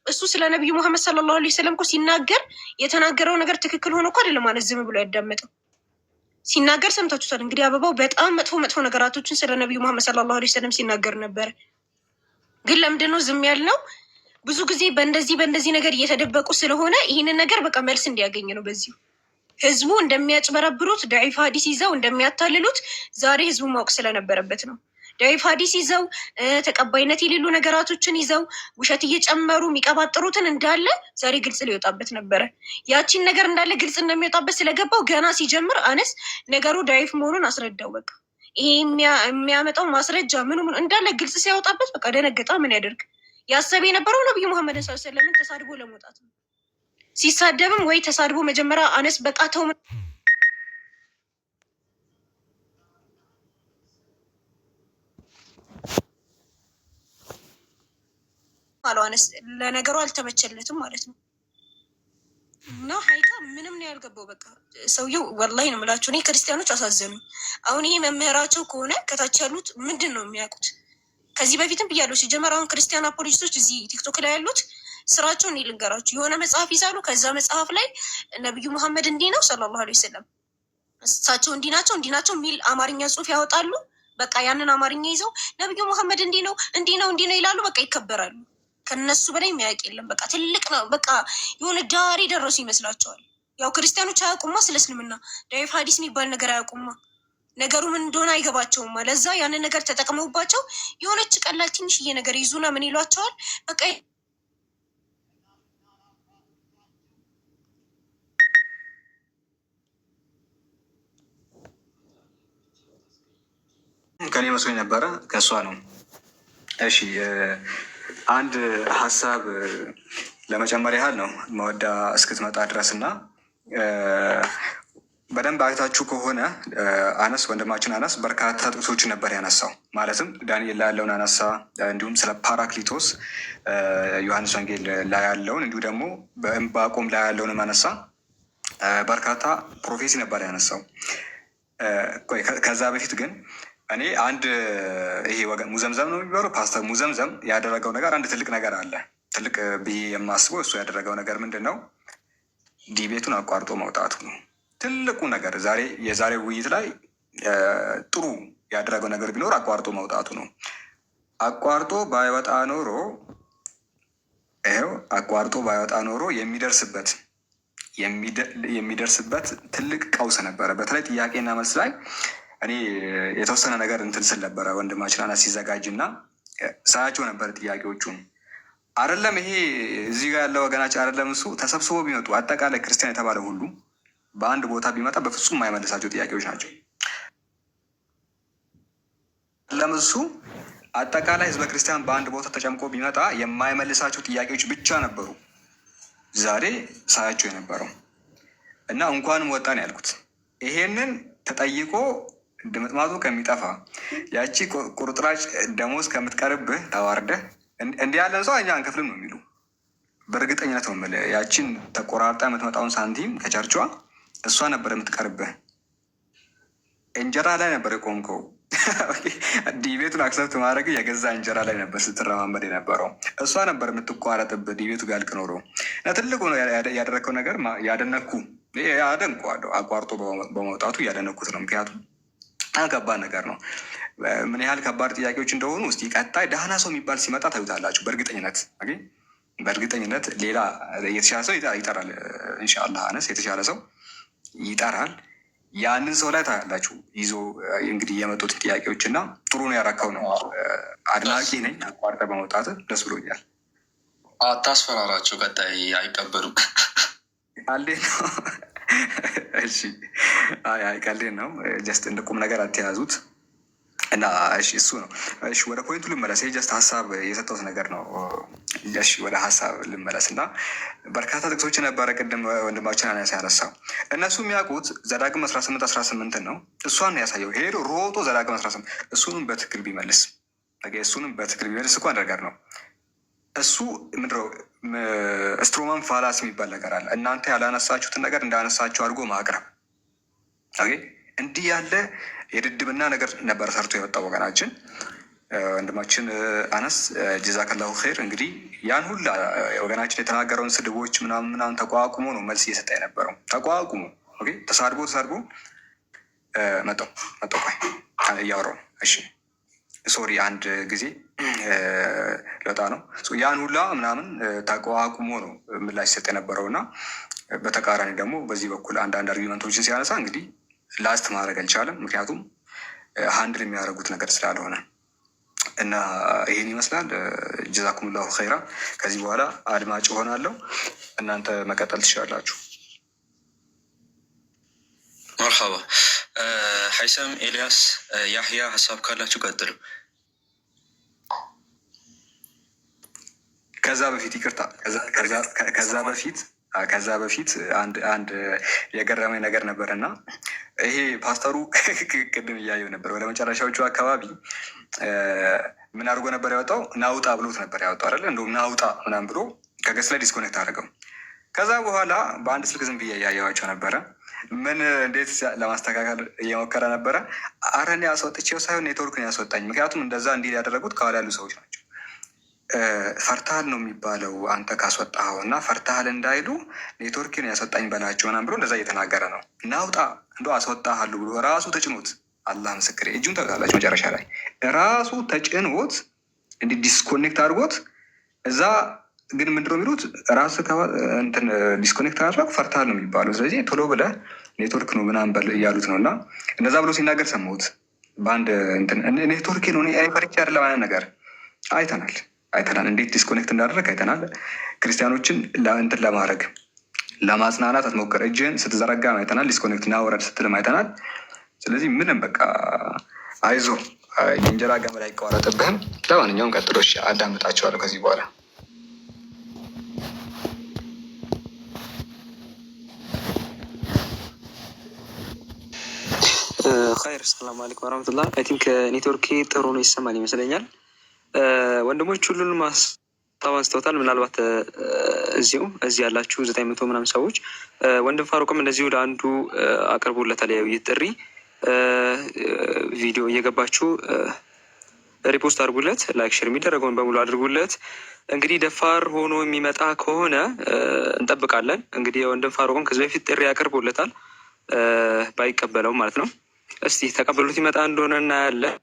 እሱ ስለ ነቢዩ መሐመድ ሰለላሁ ዐለይሂ ወሰለም እኮ ሲናገር የተናገረው ነገር ትክክል ሆኖ እኮ አይደለም ማለት ዝም ብሎ ያዳመጠው። ሲናገር ሰምታችሁታል። እንግዲህ አበባው በጣም መጥፎ ነገራቶችን ስለ ነቢዩ መሐመድ ሰለላሁ ዐለይሂ ወሰለም ሲናገር ነበረ። ግን ለምንድን ነው ዝም ያልነው? ብዙ ጊዜ በእንደዚህ ነገር እየተደበቁ ስለሆነ ይህንን ነገር በቃ መልስ እንዲያገኝ ነው። በዚሁ ህዝቡ እንደሚያጭበረብሩት ዳዒፍ ሀዲስ ይዘው እንደሚያታልሉት ዛሬ ህዝቡ ማወቅ ስለነበረበት ነው። ዳዒፍ ሀዲስ ይዘው ተቀባይነት የሌሉ ነገራቶችን ይዘው ውሸት እየጨመሩ የሚቀባጥሩትን እንዳለ ዛሬ ግልጽ ሊወጣበት ነበረ። ያቺን ነገር እንዳለ ግልጽ እንደሚወጣበት ስለገባው ገና ሲጀምር አነስ ነገሩ ዳዒፍ መሆኑን አስረዳው። በቃ ይሄ የሚያመጣው ማስረጃ ምን እንዳለ ግልጽ ሲያወጣበት በቃ ደነገጣ። ምን ያደርግ ያሰበ የነበረው ነብዩ መሐመድ ሰለላሁ ዐለይሂ ወሰለም ተሳድቦ ለመውጣት ነው። ሲሳደብም ወይ ተሳድቦ መጀመሪያ አነስ በቃተው አነስ ለነገሩ አልተመቸለትም ማለት ነው። እና ሀይቃ ምንም ነው ያልገባው። በቃ ሰውየው ወላሂ ነው የምላችሁ። እኔ ክርስቲያኖች አሳዘኑ። አሁን ይሄ መምህራቸው ከሆነ ከታች ያሉት ምንድን ነው የሚያውቁት? ከዚህ በፊትም ብያለሁ። ሲጀመር አሁን ክርስቲያን አፖሎጂስቶች እዚህ ቲክቶክ ላይ ያሉት ስራቸው እኔ ልንገራችሁ፣ የሆነ መጽሐፍ ይዛሉ። ከዛ መጽሐፍ ላይ ነቢዩ መሐመድ እንዲህ ነው ሰለላሁ ዐለይሂ ወሰለም እሳቸው እንዲህ ናቸው የሚል አማርኛ ጽሑፍ ያወጣሉ። በቃ ያንን አማርኛ ይዘው ነቢዩ መሐመድ እንዲህ ነው ይላሉ። በቃ ይከበራሉ። ከነሱ በላይ የሚያውቅ የለም። በቃ ትልቅ ነው። በቃ የሆነ ዳር የደረሱ ይመስላቸዋል። ያው ክርስቲያኖች አያውቁማ፣ ስለ እስልምና ዳዒፍ ሀዲስ የሚባል ነገር አያውቁማ። ነገሩ ምን እንደሆነ አይገባቸውማ። ለዛ ያንን ነገር ተጠቅመውባቸው የሆነች ቀላል ትንሽዬ ነገር ይዙና ምን ይሏቸዋል? በቃ ከኔ መስሎኝ ነበረ፣ ከእሷ ነው። እሺ አንድ ሀሳብ ለመጨመር ያህል ነው መወዳ እስክትመጣ ድረስ እና በደንብ አይታችሁ ከሆነ አነስ ወንድማችን አነስ በርካታ ጥቅሶችን ነበር ያነሳው። ማለትም ዳንኤል ላይ ያለውን አነሳ፣ እንዲሁም ስለ ፓራክሊቶስ ዮሐንስ ወንጌል ላይ ያለውን፣ እንዲሁ ደግሞ በዕንባቆም ላይ ያለውንም አነሳ። በርካታ ፕሮፌሲ ነበር ያነሳው። ከዛ በፊት ግን እኔ አንድ ይሄ ወገን ሙዘምዘም ነው የሚባለው ፓስተር ሙዘምዘም ያደረገው ነገር አንድ ትልቅ ነገር አለ። ትልቅ ብዬ የማስበው እሱ ያደረገው ነገር ምንድን ነው? ዲቤቱን አቋርጦ መውጣቱ ነው ትልቁ ነገር። የዛሬው ውይይት ላይ ጥሩ ያደረገው ነገር ቢኖር አቋርጦ መውጣቱ ነው። አቋርጦ ባይወጣ ኖሮ የሚደርስበት ትልቅ ቀውስ ነበረ። በተለይ ጥያቄና መልስ ላይ እኔ የተወሰነ ነገር እንትን ስል ነበረ ወንድማችን አናስ ሲዘጋጅ እና ሳያቸው ነበር ጥያቄዎቹን። አይደለም ይሄ እዚህ ጋር ያለው ወገናችን አይደለም እሱ ተሰብስቦ ቢመጡ አጠቃላይ ክርስቲያን የተባለ ሁሉ በአንድ ቦታ ቢመጣ በፍጹም የማይመልሳቸው ጥያቄዎች ናቸው። ለምሱ አጠቃላይ ህዝበ ክርስቲያን በአንድ ቦታ ተጨምቆ ቢመጣ የማይመልሳቸው ጥያቄዎች ብቻ ነበሩ ዛሬ ሳያቸው የነበረው እና እንኳንም ወጣን ያልኩት ይሄንን ተጠይቆ ድምጥማጡ ከሚጠፋ ያቺ ቁርጥራጭ ደሞዝ ከምትቀርብህ ተዋርደህ እንዲህ ያለን ሰው እኛ አንከፍልም ነው የሚሉ በእርግጠኝነት ነው የምልህ። ያቺን ተቆራርጣ የምትመጣውን ሳንቲም ከቸርቿ እሷ ነበር የምትቀርብህ። እንጀራ ላይ ነበር የቆምከው። ዲቤቱን አክሰፕት ማድረግ የገዛ እንጀራ ላይ ነበር ስትረማመድ የነበረው። እሷ ነበር የምትቋረጥብህ ዲቤቱ ጋልቅ ኖሮ እና ትልቁ ነው ያደረግከው ነገር ያደንቀዋለሁ። አቋርጦ በመውጣቱ እያደነኩት ነው። ምክንያቱም ከባድ ነገር ነው። ምን ያህል ከባድ ጥያቄዎች እንደሆኑ እስቲ ቀጣይ ደህና ሰው የሚባል ሲመጣ ታዩታላችሁ። በእርግጠኝነት ሌላ የተሻለ ሰው ይጠራል። ኢንሻላህ አነስ የተሻለ ሰው ይጠራል። ያንን ሰው ላይ ታያላችሁ ይዞ እንግዲህ የመጡትን ጥያቄዎች እና ጥሩ ነው ያረካው ነው። አድናቂ ነኝ። አቋርጠ በመውጣት ደስ ብሎኛል። አታስፈራራቸው። ቀጣይ አይቀበሉም። አሌ ነው። እሺ ቀልዴን ነው። ጀስት እንደ ቁም ነገር አትያዙት እና እሺ እሱ ነው። እሺ ወደ ፖይንቱ ልመለስ። ጀስት ሀሳብ የሰጠሁት ነገር ነው። እሺ ወደ ሀሳብ ልመለስ እና በርካታ ጥቅሶች ነበረ ቅድም ወንድማችን አናስ ያነሳው። እነሱ የሚያውቁት ዘዳግም 18 ነው። እሷን ነው ያሳየው። ሄዶ ሮጦ ዘዳግም 18 እሱንም በትክክል ቢመልስ እኮ ነገር ነው። እሱ ምድረው ስትሮማን ፋላስ የሚባል ነገር አለ። እናንተ ያላነሳችሁትን ነገር እንዳነሳችሁ አድርጎ ማቅረብ። እንዲህ ያለ የድድብና ነገር ነበር ሰርቶ የወጣው ወገናችን ወንድማችን አነስ ጀዛከላሁ ኸይር። እንግዲህ ያን ሁላ ወገናችን የተናገረውን ስድቦች ምናምን ተቋቁሞ ነው መልስ እየሰጠ የነበረው። ተቋቁሞ ተሳድቦ መጣሁ ቆይ እያወራሁ ነው። እሺ ሶሪ አንድ ጊዜ ለውጣ ነው። ያን ሁላ ምናምን ተቋቁሞ ነው ምላሽ ሲሰጥ የነበረው እና በተቃራኒ ደግሞ በዚህ በኩል አንዳንድ አርጊመንቶችን ሲያነሳ እንግዲህ ላስት ማድረግ አልቻለም። ምክንያቱም ሀንድል የሚያደርጉት ነገር ስላልሆነ እና ይህን ይመስላል። ጀዛኩሙላሁ ኸይራ። ከዚህ በኋላ አድማጭ ሆናለሁ። እናንተ መቀጠል ትችላላችሁ። መርሐባ ሀይሰም፣ ኤልያስ፣ ያህያ ሀሳብ ካላችሁ ቀጥሉ። ከዛ በፊት ይቅርታ፣ ከዛ በፊት አንድ የገረመኝ ነገር ነበር እና ይሄ ፓስተሩ ቅድም እያየው ነበር። ወደ መጨረሻዎቹ አካባቢ ምን አድርጎ ነበር ያወጣው? ናውጣ ብሎት ነበር ያወጣው አይደለ? እንደውም ናውጣ ምናምን ብሎ ከገስ ላይ ዲስኮኔክት አድርገው። ከዛ በኋላ በአንድ ስልክ ዝም ብዬ እያየኋቸው ነበረ። እንዴት ለማስተካከል እየሞከረ ነበረ። አረ እኔ ያስወጥቼው ሳይሆን ኔትወርክን ያስወጣኝ። ምክንያቱም እንደዛ እንዲህ ያደረጉት ከኋላ ያሉ ሰዎች ናቸው። ፈርታህል ነው የሚባለው አንተ ካስወጣኸው እና ፈርታህል እንዳይሉ ኔትወርክን ያስወጣኝ በላቸው ምናምን ብሎ እንደዛ እየተናገረ ነው። ናውጣ እንደ አስወጣሃሉ ብሎ ራሱ ተጭኖት፣ አላህ ምስክሬ፣ እጁን ታውቃላችሁ፣ መጨረሻ ላይ ራሱ ተጭኖት እንዲህ ዲስኮኔክት አድርጎት እዛ ግን ምንድን ነው የሚሉት? ራስ እንትን ዲስኮኔክት አድረግ ፈርታህል ነው የሚባለው። ስለዚህ ቶሎ ብለህ ኔትወርክ ነው ምናምን በል እያሉት ነው። እና እንደዛ ብሎ ሲናገር ሰማሁት። በአንድ ኔትወርክ ነው ፈርቻ አይደለም አይነት ነገር አይተናል። እንዴት ዲስኮኔክት እንዳደረግ አይተናል። ክርስቲያኖችን እንትን ለማድረግ ለማጽናናት አትሞክር። እጅህን ስትዘረጋ አይተናል። ዲስኮኔክት ና ወረድ ስትልም አይተናል። ስለዚህ ምንም በቃ አይዞ የእንጀራ ገመድ አይቋረጥብህም። ለማንኛውም ቀጥሎች አዳምጣቸዋለሁ ከዚህ በኋላ። ኸይር ሰላም አለይኩም ወረህመቱላህ። አይ ቲንክ ኔትወርክ ጥሩ ነው ይሰማል ይመስለኛል። ወንድሞች ሁሉንም ሀሳብ አንስተውታል። ምናልባት እዚህ ያላችሁ 900 ምናምን ሰዎች ወንድም ፋሩቅም እንደዚሁ ለአንዱ አቅርቦለታል የውይይት ጥሪ ቪዲዮ እየገባችሁ ሪፖስት አድርጉለት፣ ላይክ ሼር የሚደረገውን በሙሉ አድርጉለት። እንግዲህ ደፋር ሆኖ የሚመጣ ከሆነ እንጠብቃለን። እንግዲህ የወንድም ፋሩቅን ከዚህ በፊት ጥሪ ያቀርቡለታል፣ ባይቀበለው ማለት ነው። እስቲ ተቀበሉት ይመጣ እንደሆነ እናያለን።